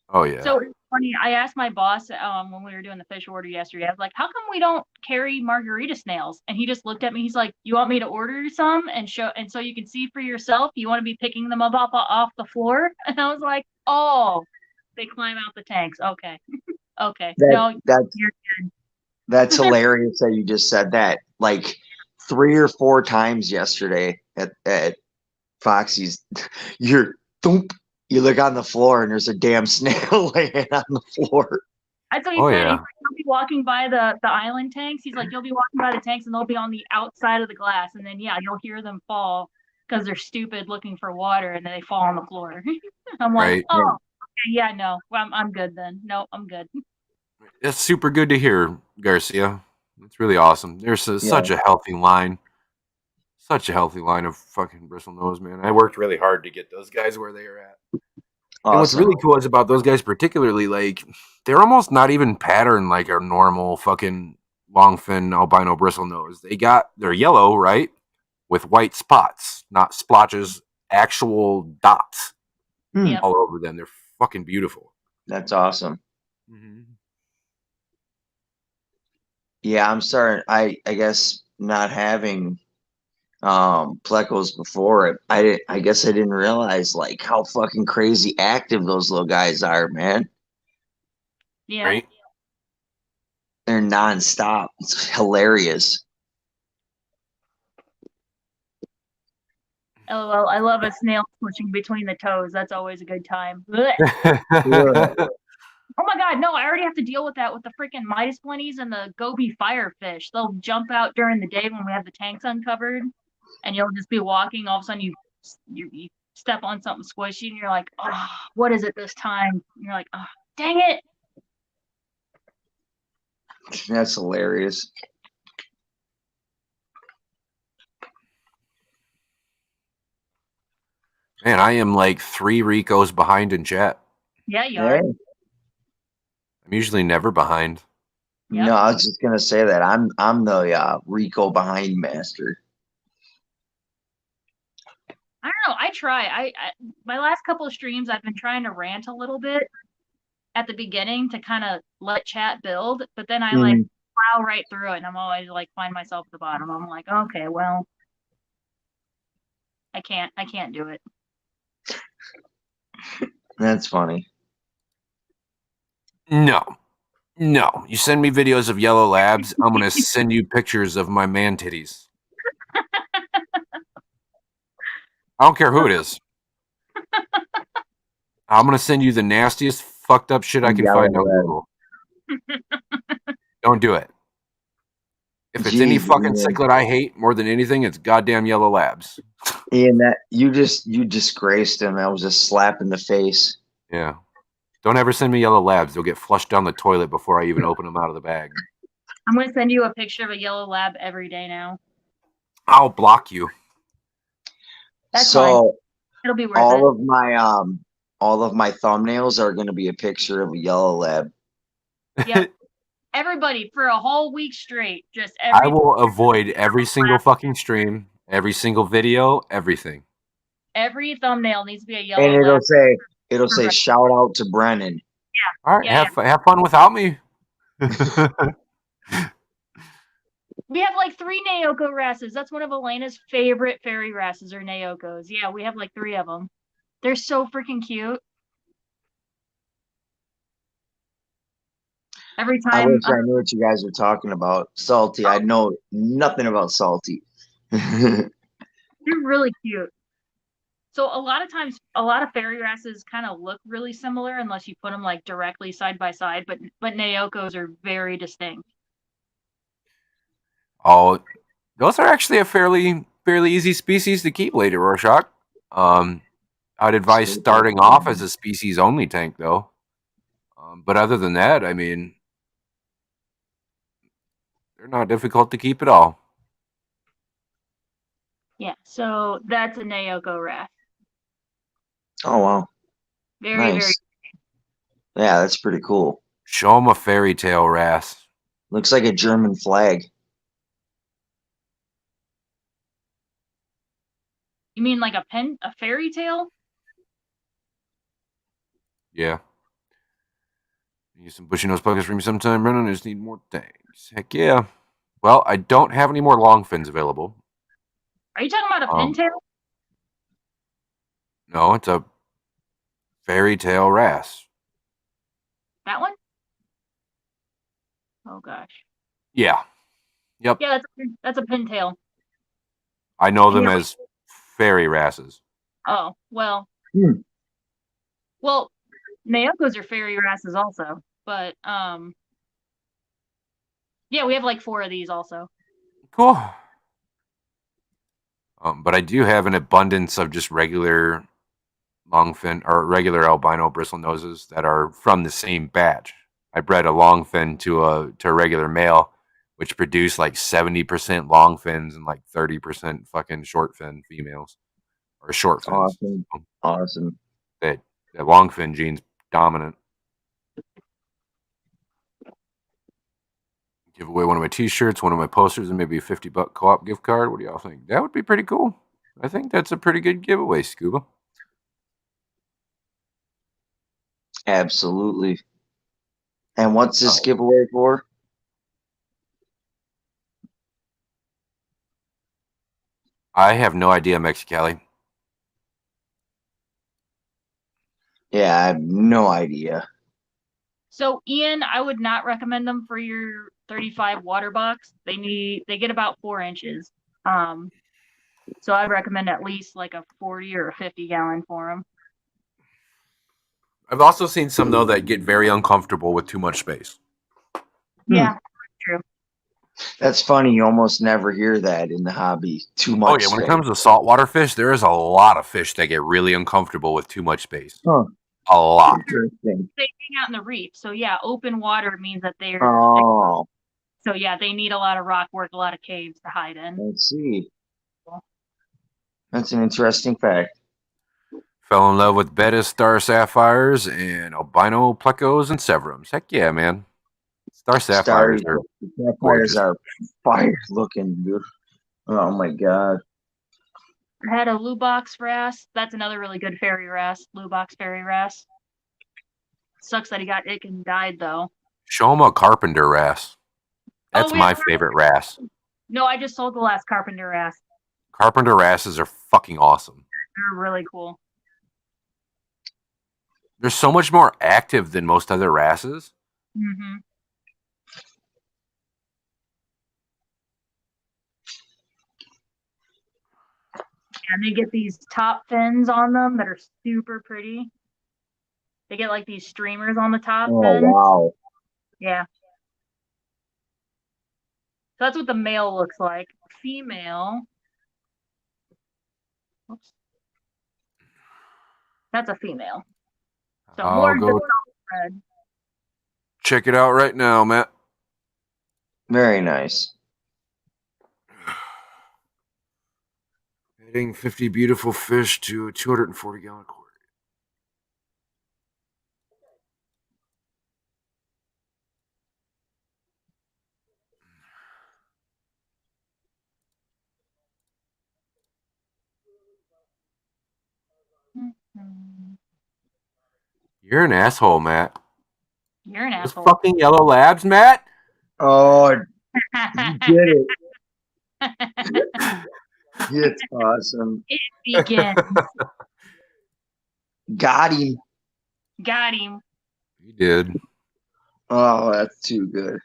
Oh yeah. So it's funny. I asked my boss when we were doing the fish order yesterday. I was like, "How come we don't carry margarita snails?" And he just looked at me. He's like, "You want me to order some and show, and so you can see for yourself? You want to be picking them up off the floor?" And I was like, "Oh, they climb out the tanks. Okay, okay. No, you're good." That's hilarious that you just said that. Like 3 or 4 times yesterday at Foxy's, thump, you look on the floor and there's a damn snail laying on the floor. That's what he Oh said. yeah. He's like, "You'll be walking by the island tanks." He's like, "You'll be walking by the tanks and they'll be on the outside of the glass, and then yeah, you'll hear them fall because they're stupid looking for water, and then they fall on the floor." I'm like, Right. "Oh, okay, yeah, no, I'm good then. No, I'm good." That's super good to hear, Garcia. That's really awesome. There's such a healthy line. Such a healthy line of fucking bristlenose, man. I worked really hard to get those guys where they are at. And what's Awesome. really cool is about those guys particularly, like, they're almost not even patterned like a normal fucking longfin albino bristlenose. They're yellow, right? With white spots, not splotches, actual dots Yep. all over them. They're fucking beautiful. That's awesome. Mm-hmm. Yeah, I'm sorry. I guess not having plecos before it, I guess I didn't realize like how fucking crazy active those little guys are, man. Yeah. Right? They're nonstop. It's hilarious. LOL. I love a snail pushing between the toes. That's always a good time. Blech. Oh my god, no, I already have to deal with that with the freaking Midas plenties and the goby firefish. They'll jump out during the day when we have the tanks uncovered, and you'll just be walking. All of a sudden, you step on something squishy, and you're like, "Oh, what is it this time?" And you're like, "Oh, dang it!" That's hilarious. Man, I am like 3 Ricos behind in chat. Yeah, you are. Hey. I'm usually never behind. Yep. No, I was just gonna say that I'm the Rico behind master. I don't know. I try. I my last couple of streams, I've been trying to rant a little bit at the beginning to kind of let chat build, but then I like plow right through it, and I'm always like find myself at the bottom. I'm like, okay, well, I can't do it. That's funny. No. You send me videos of yellow labs, I'm going to send you pictures of my man titties. I don't care who it is. I'm going to send you the nastiest fucked up shit I can find on Google. Don't do it. If it's any fucking cichlid I hate more than anything, it's goddamn yellow labs. Ian, that you disgraced him. That was a slap in the face. Yeah. Don't ever send me yellow labs. They'll get flushed down the toilet before I even open them out of the bag. I'm going to send you a picture of a yellow lab every day now. I'll block you. That's fine. So It'll be worth it. all of my thumbnails are going to be a picture of a yellow lab. Yep. Everybody for a whole week straight. Just I will avoid every single fucking stream, every single video, everything. Every thumbnail needs to be a yellow And lab. it'll say shout out to Brennan. Yeah. All right, have fun without me. We have like 3 Naoko wrasses. That's one of Elena's favorite fairy wrasses or Naokos. Yeah, we have like 3 of them. They're so freaking cute. Every I time, wish I knew what you guys were talking about. Salty. I know nothing about Salty. they're really cute. So a lot of times, a lot of fairy wrasses kind of look really similar unless you put them like directly side by side. But Naokos are very distinct. Oh, those are actually a fairly easy species to keep, Lady Rorschach. I'd advise starting off as a species only tank, though. But other than that, I mean, they're not difficult to keep at all. Yeah, so that's a Naoko wrasse. Oh wow, Very, very. nice. Yeah, that's pretty cool. Show them a fairy tale wrasse. Looks like a German flag. You mean like a fairy tale? Yeah. Use some bushy nose pockets for me sometime, Brennan. I just need more tanks. Heck yeah. Well, I don't have any more long fins available. Are you talking about a pintail? No, it's a fairy tale wrasse. That one? Oh gosh. Yeah. Yep. Yeah, that's a pintail. I know them Yeah. as fairy wrasses. Oh well. Hmm. Well, Naokos are fairy wrasses also, but yeah, we have like 4 of these also. Cool. But I do have an abundance of just regular longfin or regular albino bristle noses that are from the same batch. I bred a longfin to a regular male, which produced like 70% long fins and like 30% fucking short fin females or short fins. Awesome. Awesome. That long fin gene's dominant. Give away one of my t-shirts, one of my posters, and maybe a $50 co-op gift card. What do y'all think? That would be pretty cool. I think that's a pretty good giveaway, Scuba. Absolutely. And what's this giveaway for? I have no idea, Mexicali. Yeah, I have no idea. So Ian, I would not recommend them for your 35 water box. They get about 4 inches. So I'd recommend at least like a 40 or a 50 gallon for them. I've also seen some though that get very uncomfortable with too much space. Yeah, true. That's funny. You almost never hear that in the hobby. Too much. Oh yeah, when it comes to saltwater fish, there is a lot of fish that get really uncomfortable with too much space. Huh. A lot. Interesting. They hang out in the reef. So yeah, open water means that they're Oh, so yeah, they need a lot of rock work, a lot of caves to hide in. let's see. That's an interesting fact. Fell in love with beta star sapphires and albino plecos and severums. Heck yeah, man. Star sapphires are Sapphires are fire looking, dude. Oh my god. I had a Lubox wrasse. That's another really good fairy wrasse. Lubox fairy wrasse. Sucks that he got ick and died though. Show him a carpenter wrasse. That's my favorite wrasse. No, I just sold the last carpenter wrasse. Carpenter wrasses are fucking awesome. They're really cool. They're so much more active than most other wrasses. Mm-hmm. And they get these top fins on them that are super pretty. They get like these streamers on the top fins. Wow. Yeah. So that's what the male looks like. Female. Oops. That's a female. So more I'll go red. check it out right now, Matt. Very nice. Adding 50 beautiful fish to a 240-gallon aquarium. You're an asshole, Matt. You're an Those asshole. fucking yellow labs, Matt? Oh, Get it. It's awesome. It begins. Got him. Got him. You did. Oh, that's too good.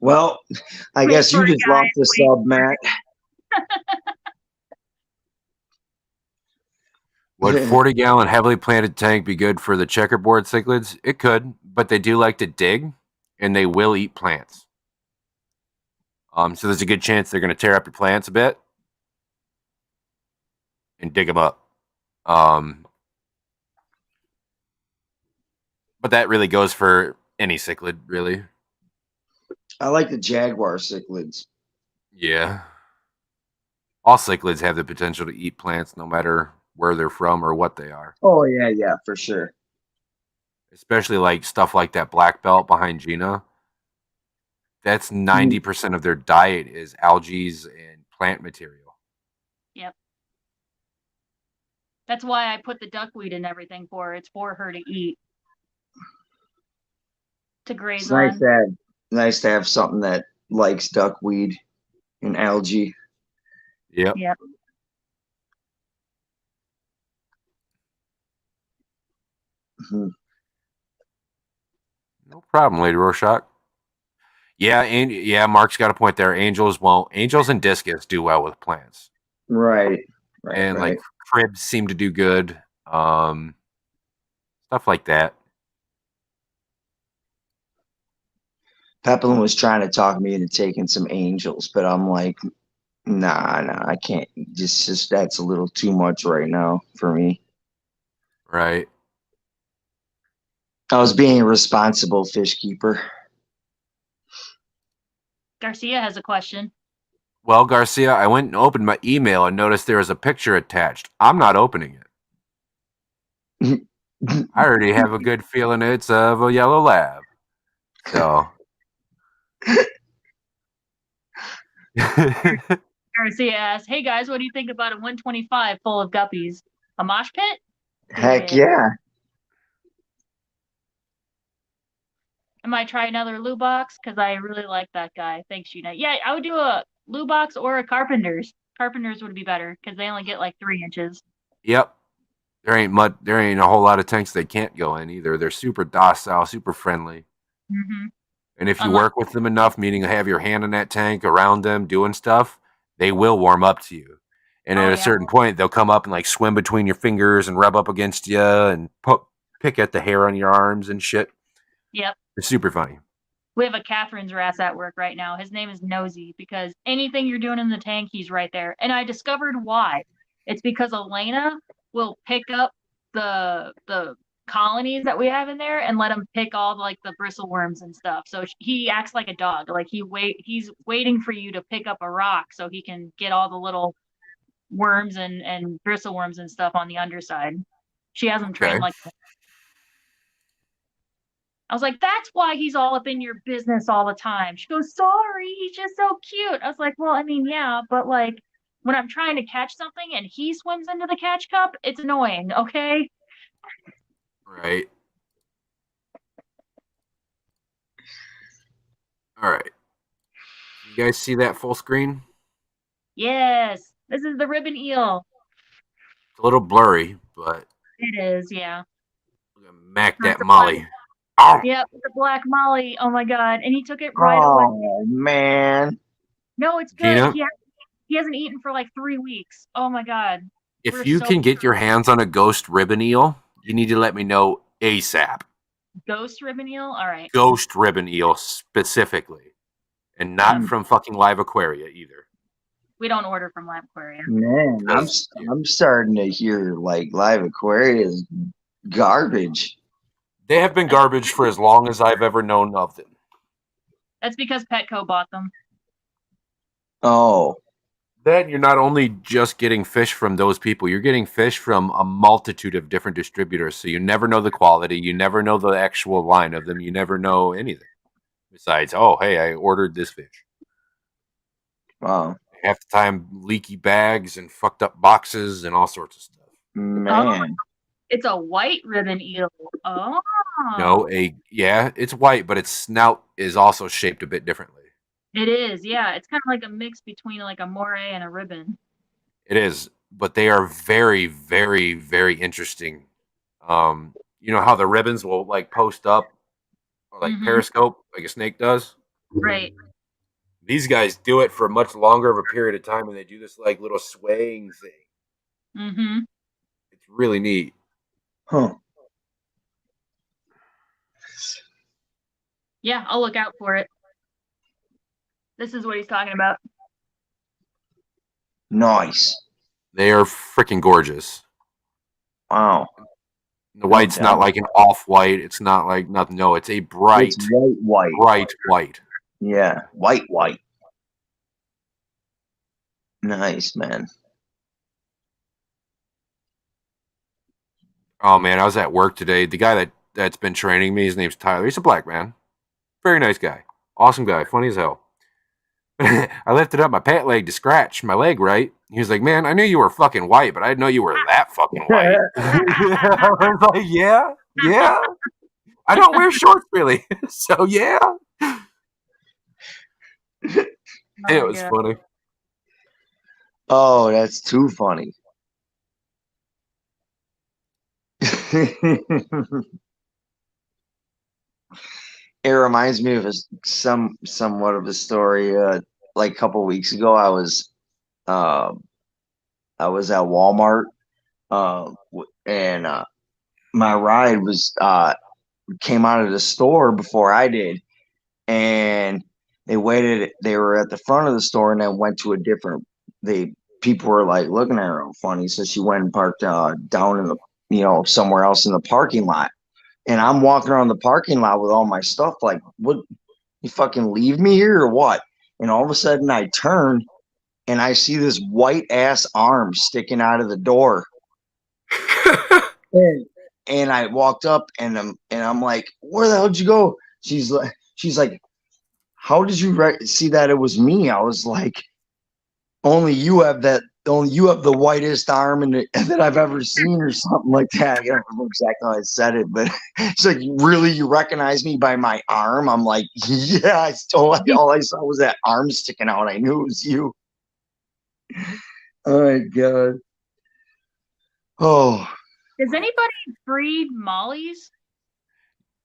Well, I Wait guess you for it, just lost the guys. sub, Matt. Would 40-gallon heavily planted tank be good for the checkerboard cichlids? It could, but they do like to dig, and they will eat plants. So there's a good chance they're going to tear up your plants a bit and dig them up. But that really goes for any cichlid, really. I like the jaguar cichlids. Yeah. All cichlids have the potential to eat plants no matter where they're from or what they are. Oh yeah, for sure. Especially like stuff like that black belt behind Gina. That's 90% of their diet is algae and plant material. Yep. That's why I put the duckweed and everything for her. It's for her to eat. To graze It's on. nice to have something that likes duckweed and algae. Yep. Yep. Mhm. No problem, Lady Rorschach. Yeah, and yeah, Mark's got a point there. Angels won't. Angels and discus do well with plants. Right. And like cribs seem to do good. Stuff like that. Peplin was trying to talk me into taking some angels, but I'm like, nah, I can't. Just that's a little too much right now for me. Right. I was being a responsible fish keeper. Garcia has a question. Well, Garcia, I went and opened my email and noticed there was a picture attached. I'm not opening it. I already have a good feeling it's of a yellow lab. So. Garcia asks, hey guys, what do you think about a 125 full of guppies? A mosh pit? Heck yeah. I might try another Lou box because I really like that guy. Thanks, Gina. Yeah, I would do a Lou box or a Carpenter's. Carpenter's would be better because they only get like 3 inches. Yep. There ain't a whole lot of tanks they can't go in either. They're super docile, super friendly. Mm-hmm. And if you work with them enough, meaning have your hand in that tank around them doing stuff, they will warm up to you. And at a certain point, they'll come up and like swim between your fingers and rub up against you and pick at the hair on your arms and shit. Yep. It's super funny. We have a Catherine's wrasse at work right now. His name is Nosy because anything you're doing in the tank, he's right there. And I discovered why. It's because Elena will pick up the colonies that we have in there and let him pick all like the bristleworms and stuff. So he acts like a dog. Like he's waiting for you to pick up a rock so he can get all the little worms and bristleworms and stuff on the underside. She has him trained like that. I was like, that's why he's all up in your business all the time. She goes, sorry, he's just so cute. I was like, well, I mean, yeah, but like when I'm trying to catch something and he swims into the catch cup, it's annoying, okay? Right. All right. You guys see that full screen? Yes. This is the ribbon eel. It's a little blurry, but it is, yeah. Mac that Molly. Oh. Yep, the black Molly. Oh my god. And he took it right away. Oh man. No, it's good. He hasn't eaten for like 3 weeks. Oh my god. If you can get your hands on a ghost ribbon eel, you need to let me know ASAP. Ghost ribbon eel? All right. Ghost ribbon eel specifically. And not from fucking Live Aquaria either. We don't order from Live Aquaria. Man, I'm starting to hear like Live Aquaria is garbage. They have been garbage for as long as I've ever known of them. That's because Petco bought them. Oh. Then you're not only just getting fish from those people, you're getting fish from a multitude of different distributors. So you never know the quality. You never know the actual line of them. You never know anything. Besides, oh, hey, I ordered this fish. Wow. Half the time, leaky bags and fucked up boxes and all sorts of stuff. Man. It's a white ribbon eel. Oh. No, it's white, but its snout is also shaped a bit differently. It is, yeah. It's kind of like a mix between like a moray and a ribbon. It is, but they are very, very, very interesting. You know how the ribbons will like post up or like Mm-hmm. periscope like a snake does? Right. These guys do it for much longer of a period of time, and they do this like little swaying thing. Mm-hmm. It's really neat. Huh. Yeah, I'll look out for it. This is what he's talking about. Nice. They are freaking gorgeous. Wow. The white's not doubt. like an off white. It's not like nothing. No, it's a bright, It's white. bright white. Yeah, white. Nice, man. Oh man, I was at work today. The guy that's been training me, his name's Tyler. He's a black man. Very nice guy. Awesome guy. Funny as hell. I lifted up my pant leg to scratch my leg, right? He was like, "Man, I knew you were fucking white, but I didn't know you were that fucking white." I was like, "Yeah. I don't wear shorts really, so yeah." It was God. funny. Oh, that's too funny. It reminds me of somewhat of a story. Like a couple weeks ago, uh, I was at Walmart, and my ride was came out of the store before I did, and they waited. They were at the front of the store, and then went to a different. They People were like looking at her all funny, so she went and parked down in the somewhere else in the parking lot. And I'm walking around the parking lot with all my stuff, like, what, you fucking leave me here or what? And all of a sudden I turn and I see this white ass arm sticking out of the door. And I walked up and I'm like, where the hell did you go? She's like, how did you see that it was me? I was like, only you have that. Only you have the whitest arm that I've ever seen, or something like that. I don't remember exactly how I said it, but it's like, really, you recognize me by my arm? I'm like, yeah. All I saw was that arm sticking out. I knew it was you. Oh my god. Oh, Does anybody breed mollies?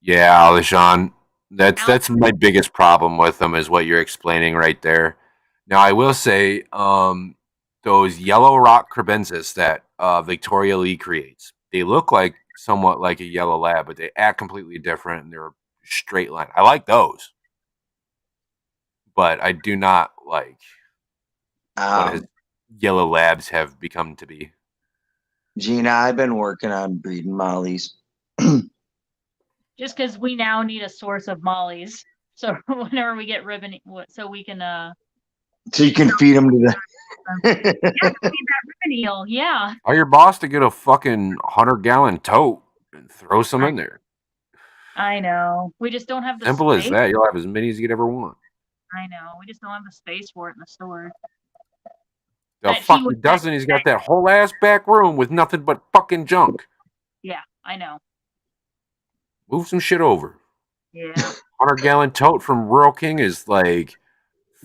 Yeah, Alishon. That's my biggest problem with them is what you're explaining right there. Now I will say, those yellow rock crebensis that Victoria Lee creates, they look like somewhat like a yellow lab, but they act completely different and they're straight line. I like those, but I do not like what his um, yellow labs have become to be. Gina, I've been working on breeding mollies. Just because we now need a source of mollies. So whenever we get ribbon, so we can So you can feed them to the. ribbon eel. Yeah, Tell your boss to get a fucking 100-gallon tote and throw some in there. I know. We just don't have the Simple as space. that. You'll have as many as you could ever want. I know. We just don't have the space for it in the store. The But fuck he he would- doesn't. He's got that whole ass back room with nothing but fucking junk. Yeah, I know. Move some shit over. Yeah. 100-gallon tote from Rural King is like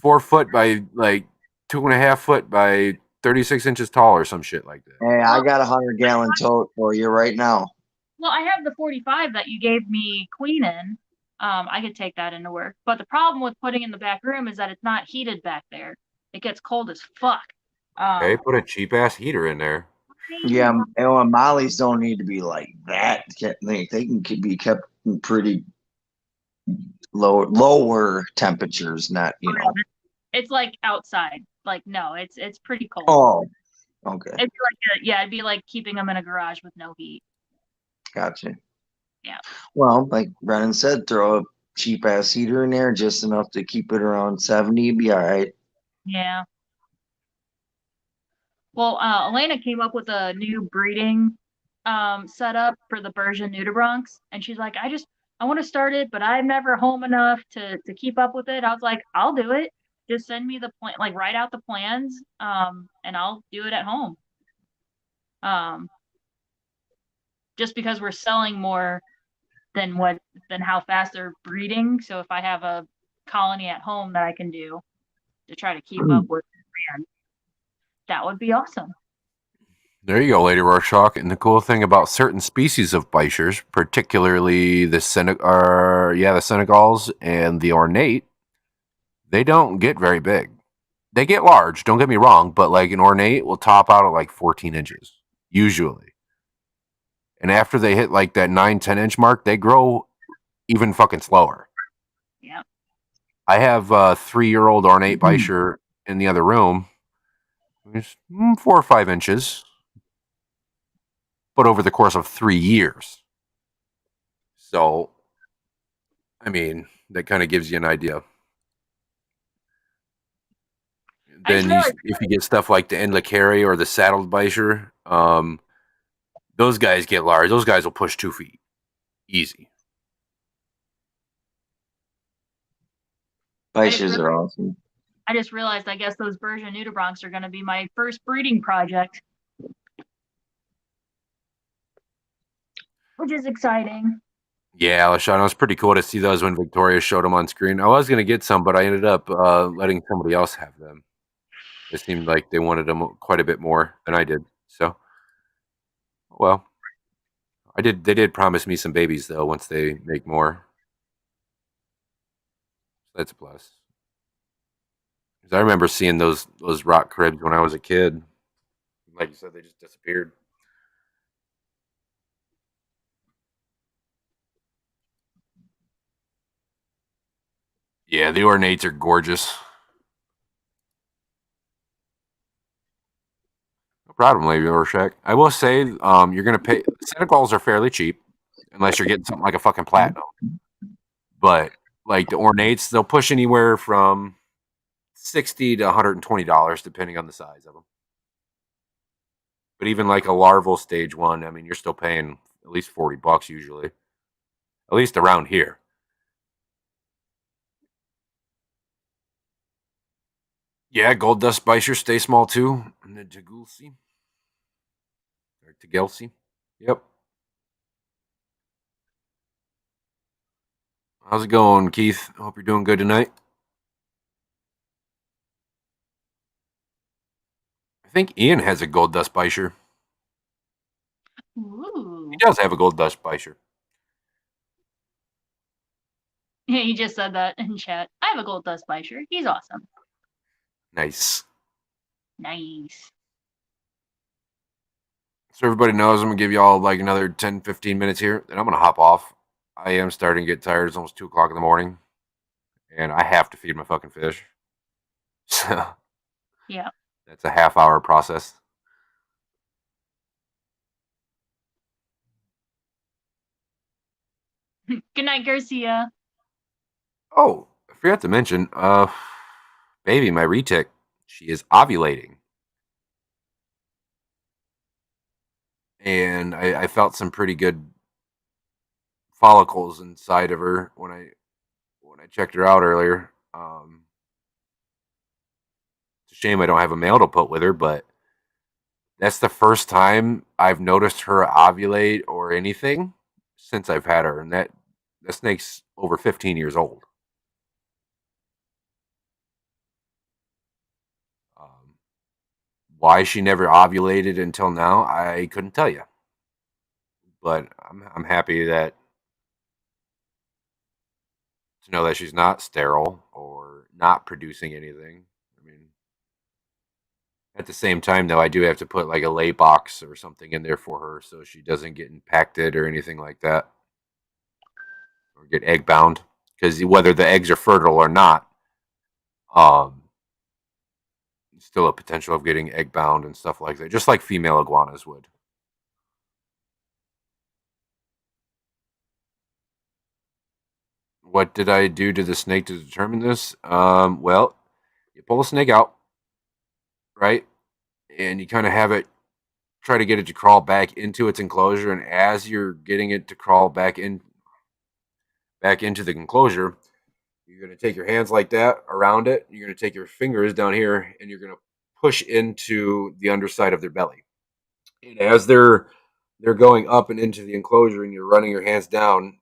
4 foot by like 2.5 foot by 36 inches tall or some shit like that. Hey, I got 100-gallon tote for you right now. Well, I have the 45 that you gave me Queen in. I could take that into work. But the problem with putting in the back room is that it's not heated back there. It gets cold as fuck. Okay, put a cheap ass heater in there. Yeah, and mollies don't need to be like that. They can be kept in pretty lower temperatures, not. It's like outside. Like no, it's pretty cold. Oh, okay, It'd be like keeping them in a garage with no heat. gotcha. Yeah. Well, like Brennan said, throw a cheap ass heater in there, just enough to keep it around 70. Be all right. Yeah. Well, Elena came up with a new breeding setup for the Bergen Nudibranchs, and she's like, I want to start it, but I'm never home enough to keep up with it. I was like, I'll do it. Just send me the plan, like write out the plans, and I'll do it at home. Just because we're selling more than how fast they're breeding. So if I have a colony at home that I can do to try to keep up with man. That would be awesome. There you go, Lady Rorschach. And the cool thing about certain species of bichers, particularly the Senegals and the ornate, they don't get very big. They get large, don't get me wrong, but like an ornate will top out at like 14 inches, usually. And after they hit like that 9-10 inch mark, they grow even fucking slower. Yeah. I have a 3-year-old ornate bicher in the other room. It's 4 or 5 inches. But over the course of 3 years. So, I mean, that kind of gives you an idea. Then if you get stuff like the Endlicari or the saddled bicher, those guys get large. Those guys will push 2 feet. Easy. Bichers are awesome. I just realized, I guess those Berger Nudibranchs are going to be my first breeding project. Which is exciting. Yeah, LaShawn, it was pretty cool to see those when Victoria showed them on screen. I was going to get some, but I ended up letting somebody else have them. It seemed like they wanted them quite a bit more than I did. So, well, they did promise me some babies, though, once they make more. That's a plus. Because I remember seeing those rock cribs when I was a kid. Like you said, they just disappeared. Yeah, the ornates are gorgeous. No problem, Lady Rorschach. I will say, you're going to pay. Senegals are fairly cheap, unless you're getting something like a fucking platinum. But like the ornates, they'll push anywhere from $60 to $120, depending on the size of them. But even like a larval stage one, I mean, you're still paying at least $40 usually, at least around here. Yeah, gold dust bichers stay small too. And the Tagulsi. Or Tagelsi. Yep. How's it going, Keith? Hope you're doing good tonight. I think Ian has a gold dust bicher. Ooh. He does have a gold dust bicher. Yeah, he just said that in chat. I have a gold dust bicher. He's awesome. Nice. Nice. So everybody knows I'm going to give y'all like another 10, 15 minutes here. Then I'm going to hop off. I am starting to get tired. It's almost 2 o'clock in the morning. And I have to feed my fucking fish. So yeah. That's a half-hour process. Good night, Garcia. Oh, I forgot to mention, baby, my retic, she is ovulating. And I felt some pretty good follicles inside of her when I checked her out earlier. It's a shame I don't have a male to put with her, but that's the first time I've noticed her ovulate or anything since I've had her, and that snake's over 15 years old. Why she never ovulated until now, I couldn't tell you. But I'm happy to know that she's not sterile or not producing anything. I mean, at the same time, though, I do have to put like a lay box or something in there for her so she doesn't get impacted or anything like that, or get egg bound. Because whether the eggs are fertile or not, still a potential of getting egg bound and stuff like that, just like female iguanas would. What did I do to the snake to determine this? Well, you pull the snake out, right? And you kind of have it, try to get it to crawl back into its enclosure. And as you're getting it to crawl back into the enclosure, you're going to take your hands like that around it. You're going to take your fingers down here and you're going to push into the underside of their belly. And as they're going up and into the enclosure and you're running your hands down,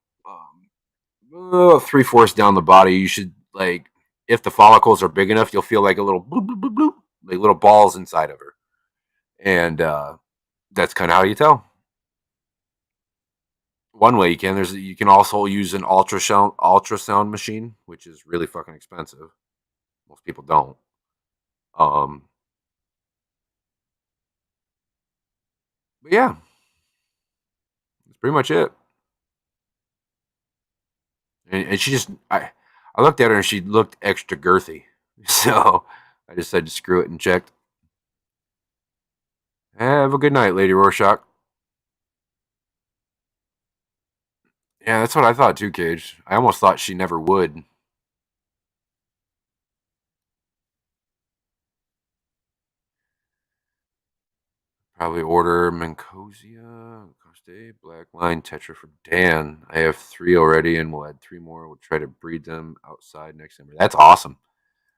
3/4 down the body, you should like if the follicles are big enough, you'll feel like a little bloop, bloop, bloop, bloop, like little balls inside of her, and that's kind of how you tell. One way you can also use an ultrasound machine, which is really fucking expensive. Most people don't. But yeah, that's pretty much it. And she just I looked at her and she looked extra girthy, so I decided to screw it and checked. Have a good night, Lady Rorschach. Yeah, that's what I thought too, Cage. I almost thought she never would. Probably order Mancosia, Coste, Black Line, Tetra for Dan. I have 3 already, and we'll add 3 more. We'll try to breed them outside next summer. That's awesome.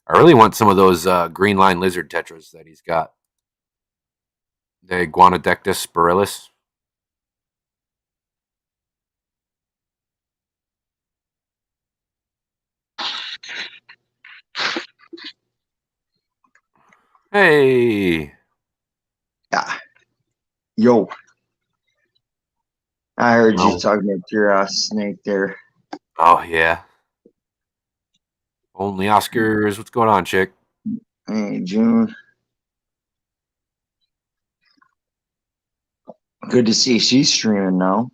I really want some of those green line lizard tetras that he's got. The Guanodectus spiralis. Hey. Yeah. Yo. I heard you Oh. talking about your snake there. Oh, yeah. Only Oscars. What's going on, chick? Hey, June. Good to see she's streaming now.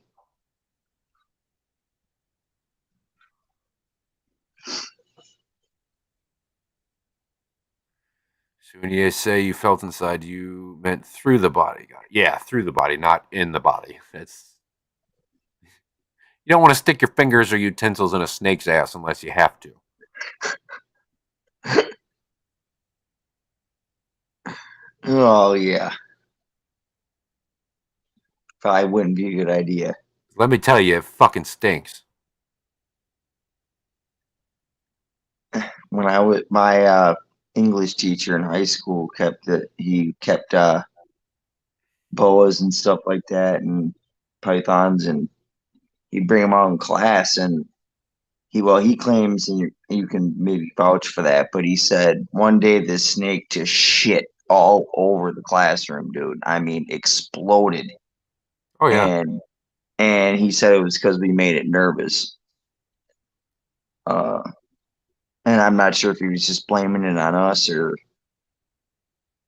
So when you say you felt inside, you meant through the body. Yeah, through the body, not in the body. It's you don't want to stick your fingers or utensils in a snake's ass unless you have to. Oh yeah. Probably wouldn't be a good idea. Let me tell you, it fucking stinks. When I was my English teacher in high school he kept boas and stuff like that and pythons, and he'd bring them out in class, and he claims, and you can maybe vouch for that, but he said one day this snake just shit all over the classroom, dude. I mean, exploded. Oh yeah. And he said it was because we made it nervous. Uh, and I'm not sure if he was just blaming it on us, or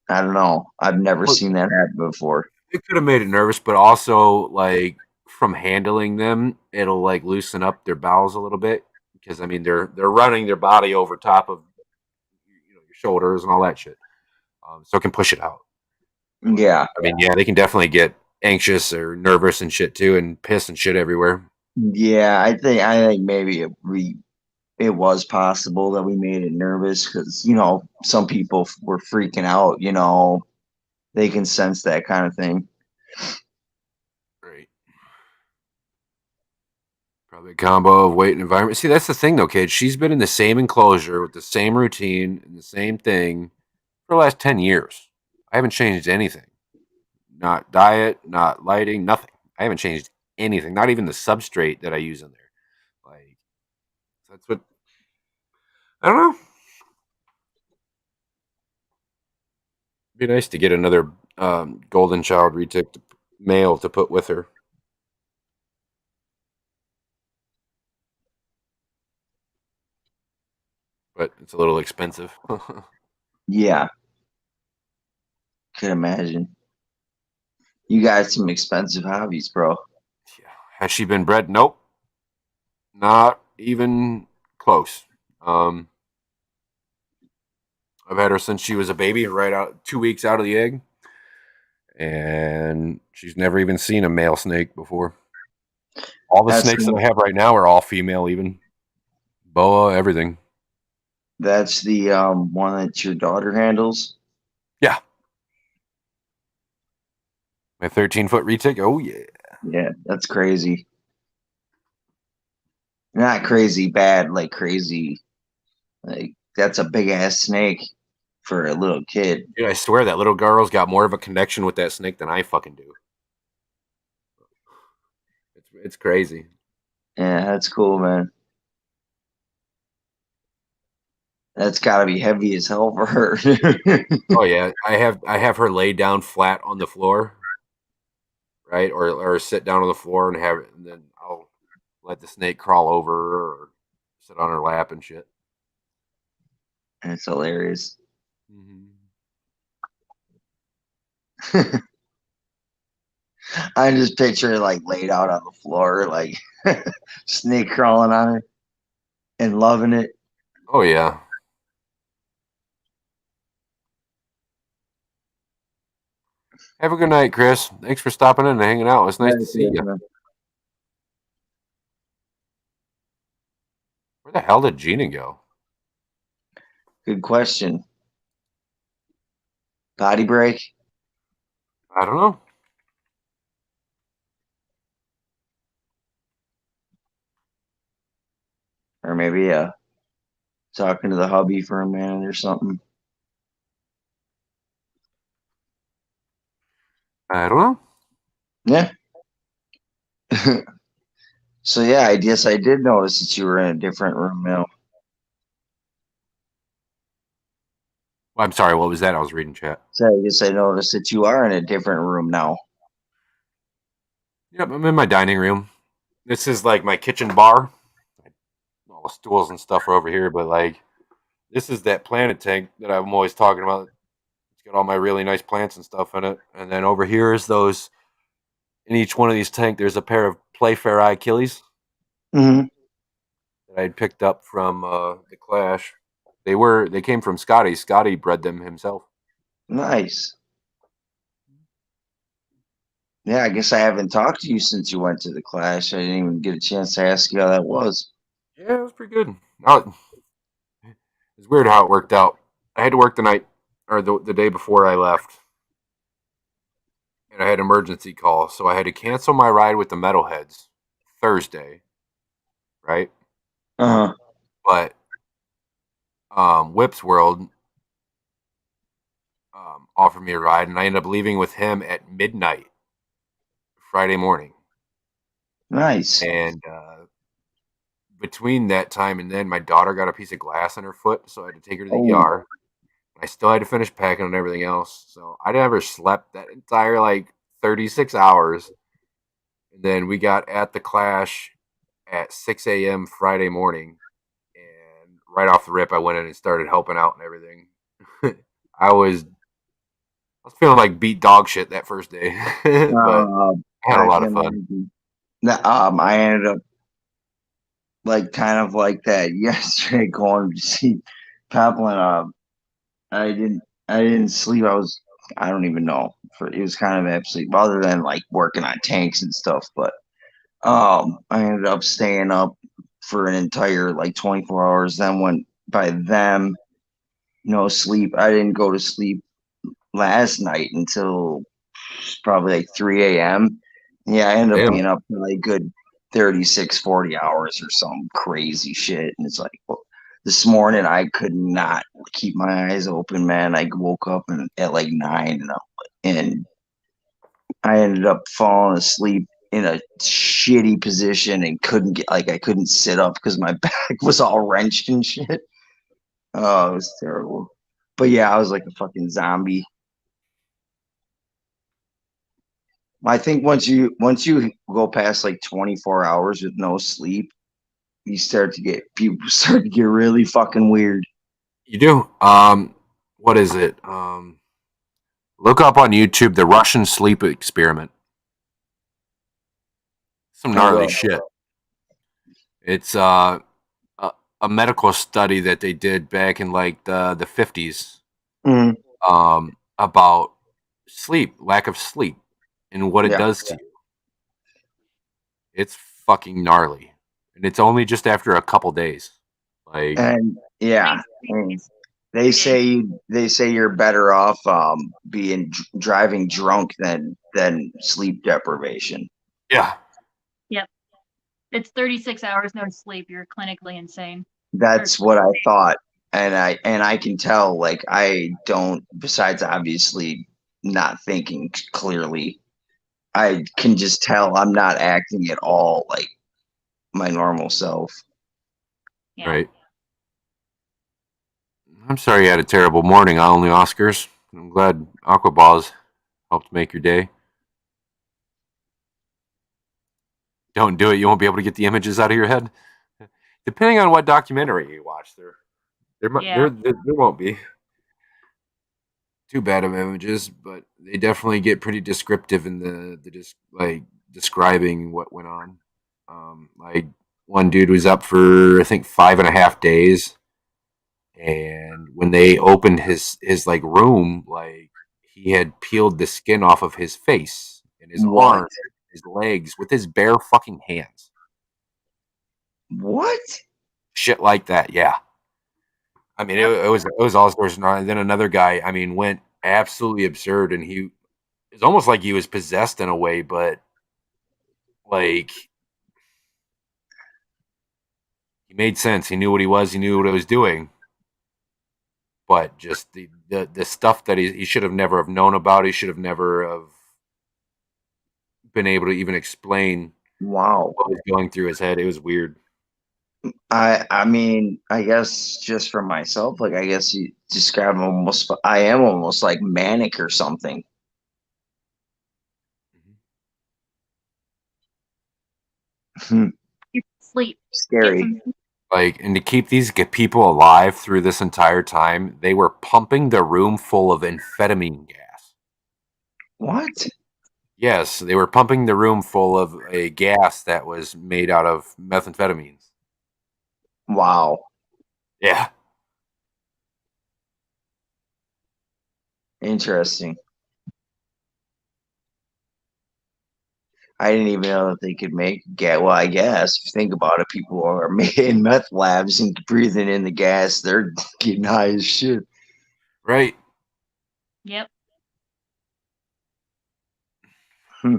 I don't know. I've never Well, seen that happen before. it could have made it nervous, but also like from handling them, it'll like loosen up their bowels a little bit because I mean they're running their body over top of your shoulders and all that shit, so it can push it out. Yeah, I mean, yeah, they can definitely get anxious or nervous and shit too, and piss and shit everywhere. yeah. I think maybe it was possible that we made it nervous because some people were freaking out. They can sense that kind of thing. Right. Probably a combo of weight and environment. See, that's the thing though, kid. She's been in the same enclosure with the same routine and the same thing for the last 10 years. I haven't changed anything. Not diet, not lighting, nothing. I haven't changed anything. Not even the substrate that I use in there. Like that's what I don't know. It'd be nice to get another golden child retic male to put with her. But it's a little expensive. Yeah, could imagine. You got some expensive hobbies, bro. Yeah. Has she been bred? Nope. Not even close. I've had her since she was a baby, right out 2 weeks out of the egg, and she's never even seen a male snake before. All the That's snakes that I have right now are all female, even boa, everything. that's the one that your daughter handles. Yeah, my 13-foot retic. Oh yeah, Yeah, that's crazy. Not crazy bad, like crazy. Like that's a big ass snake for a little kid. dude, I swear that little girl's got more of a connection with that snake than I fucking do. It's crazy. Yeah, that's cool, man. That's got to be heavy as hell for her. Oh yeah, I have her lay down flat on the floor, right, or sit down on the floor and have it, and then I'll let the snake crawl over her or sit on her lap and shit. That's hilarious. Mm-hmm. I just picture her like laid out on the floor, like snake crawling on her and loving it. Oh yeah. Have a good night, Chris. Thanks for stopping in and hanging out. It was nice to see you. Where the hell did Gina go? Good question. Body break? I don't know. Or maybe talking to the hubby for a minute or something. I don't know. Yeah. So yeah, I guess I did notice that you were in a different room now. I'm sorry. What was that? I was reading chat. So I guess I noticed that you are in a different room now. Yep, I'm in my dining room. This is like my kitchen bar. All the stools and stuff are over here, but like this is that planet tank that I'm always talking about. It's got all my really nice plants and stuff in it. And then over here is those. In each one of these tank, there's a pair of Playfair Achilles Mm-hmm. that I had picked up from the Clash. They came from Scotty. Scotty bred them himself. Nice. Yeah, I guess I haven't talked to you since you went to the Clash. I didn't even get a chance to ask you how that was. Yeah, it was pretty good. It's weird how it worked out. I had to work the night or the day before I left, and I had an emergency call, so I had to cancel my ride with the Metalheads Thursday, right? Uh-huh. But Whip's World offered me a ride, and I ended up leaving with him at midnight Friday morning. Nice. And between that time and then, my daughter got a piece of glass in her foot, so I had to take her to the Oh, ER. I still had to finish packing and everything else, so I never slept that entire like 36 hours. And then we got at the Clash at 6 a.m. Friday morning, and right off the rip, I went in and started helping out and everything. I was feeling like beat dog shit that first day, but I had a I lot can of fun. imagine. I ended up like kind of like that yesterday going to see Peplin. I didn't I didn't sleep. I don't even know. It was kind of absolute other than like working on tanks and stuff, but I ended up staying up for an entire like 24 hours. Then went by them, no sleep. I didn't go to sleep last night until probably like 3 a.m. Yeah, I ended up Damn. being up for like good 36, 40 hours or some crazy shit. And it's like, well, this morning I could not keep my eyes open, man. I woke up at like 9 and I ended up falling asleep in a shitty position and I couldn't sit up because my back was all wrenched and shit. Oh, it was terrible. But yeah, I was like a fucking zombie. I think once you go past like 24 hours with no sleep, people start to get really fucking weird. You do. What is it? Look up on YouTube the Russian sleep experiment. Some I gnarly will. shit. It's a medical study that they did back in like the 50s Mhm. about sleep, lack of sleep, and what it Yeah. does to you. It's fucking gnarly, and it's only just after a couple days. Like, And yeah, and they say you're better off being driving drunk than sleep deprivation. yeah, Yep. It's 36 hours no sleep. You're clinically insane. That's what I thought. And I can tell, like, I don't, besides obviously not thinking clearly, I can just tell I'm not acting at all like my normal self. Yeah. right. I'm sorry you had a terrible morning, Only Oscars. I'm glad Aquaballs helped make your day. Don't do it. You won't be able to get the images out of your head. Depending on what documentary you watch, Yeah. there won't be too bad of images, but they definitely get pretty descriptive in the just like describing what went on. Like one dude was up for I think 5.5 days, and when they opened his like room, like he had peeled the skin off of his face and his What? arms, his legs with his bare fucking hands. What? Shit like that, yeah. I mean, it was all sorts of and then another guy, I mean, went absolutely absurd, and it's almost like he was possessed in a way, but like he made sense. He knew what he was. He knew what he was doing. But just the stuff that he should have never have known about. He should have never have been able to even explain Wow. what was going through his head. It was weird. I mean, I guess just for myself, like I guess you describe almost. I am almost like manic or something. Get sleep. Get Scary. some sleep. Like, and to keep these people alive through this entire time, they were pumping the room full of amphetamine gas. What? Yes, they were pumping the room full of a gas that was made out of methamphetamines. Wow. Yeah. Interesting. I didn't even know that they could make gas. Well, I guess if you think about it, people are in meth labs and breathing in the gas. They're getting high as shit. Right. Yep. Hmm.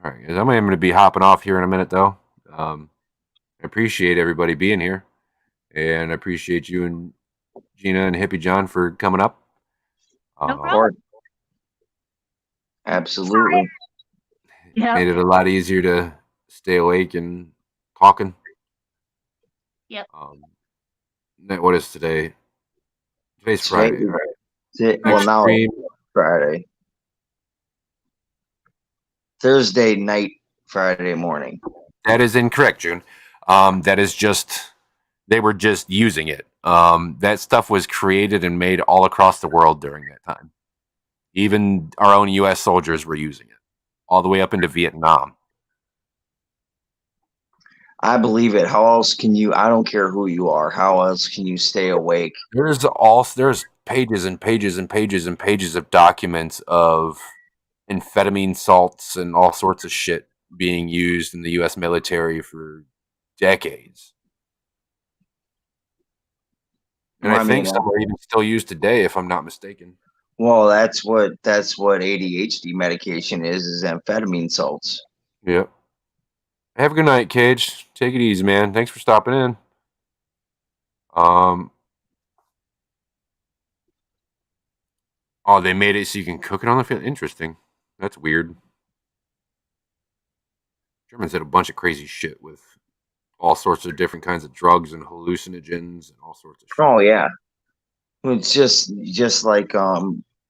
All right, guys. I'm going to be hopping off here in a minute, though. I appreciate everybody being here, and I appreciate you and Gina and Hippie John for coming up. No Of problem. course. Absolutely. Yep. Made it a lot easier to stay awake and talking. Yep. What is today? Today's Today- Friday, right? Well, Next now stream, Friday. Thursday night, Friday morning. that is incorrect, June. That is just they were just using it. That stuff was created and made all across the world during that time. Even our own U.S. soldiers were using it, all the way up into Vietnam. I believe it. How else can you? I don't care who you are. How else can you stay awake? There's pages and pages and pages and pages of documents of amphetamine salts and all sorts of shit being used in the U.S. military for decades. And Well, I I think mean, some are even still used today, if I'm not mistaken. well, that's what ADHD medication is amphetamine salts. Yep. Have a good night, Cage. Take it easy, man. Thanks for stopping in. Oh, they made it so you can cook it on the field. Interesting. That's weird. Germans did a bunch of crazy shit with all sorts of different kinds of drugs and hallucinogens and all sorts of shit. Oh yeah, it's just like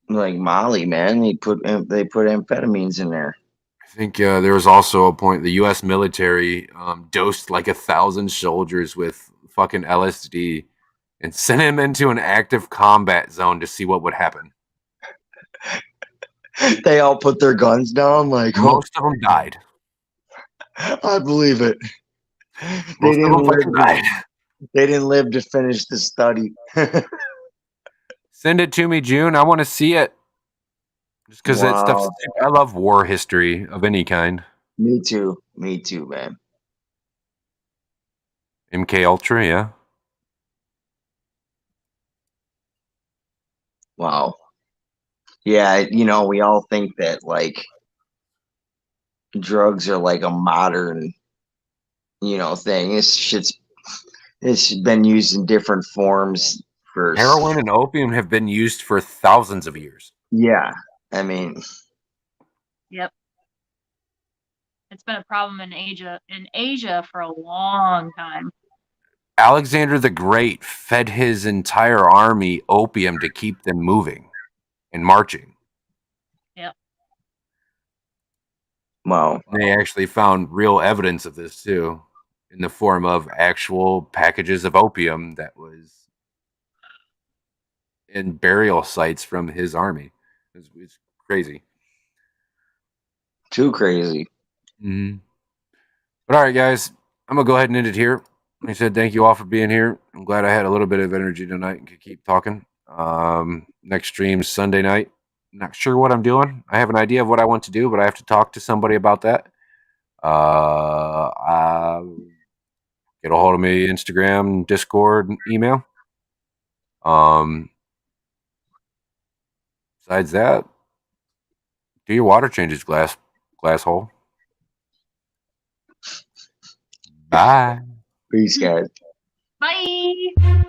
Molly, man. They put amphetamines in there. I think there was also a point the U.S. military dosed like 1,000 soldiers with fucking LSD and sent them into an active combat zone to see what would happen. They all put their guns down. Like, oh, Most of them died. I believe it. Most of them fucking died. They didn't live to finish the study. Send it to me, June. I want to see it. Just because that stuff. Wow. I love war history of any kind. Me too, man. MK Ultra, yeah. Wow. Yeah, we all think that like drugs are like a modern, thing. It's been used in different forms for Heroin and opium have been used for thousands of years. Yeah. I mean, Yep. It's been a problem in Asia for a long time. Alexander the Great fed his entire army opium to keep them moving and marching. Wow. They actually found real evidence of this too, in the form of actual packages of opium that was in burial sites from his army. It's crazy. Too crazy. Mm-hmm. But all right, guys, I'm gonna go ahead and end it here. Like I said, thank you all for being here. I'm glad I had a little bit of energy tonight and could keep talking. Next stream Sunday night. Not sure what I'm doing. I have an idea of what I want to do, but I have to talk to somebody about that. Get a hold of me, Instagram, Discord, email. Besides that, do your water changes, glass hole. Bye. Peace, guys. Bye.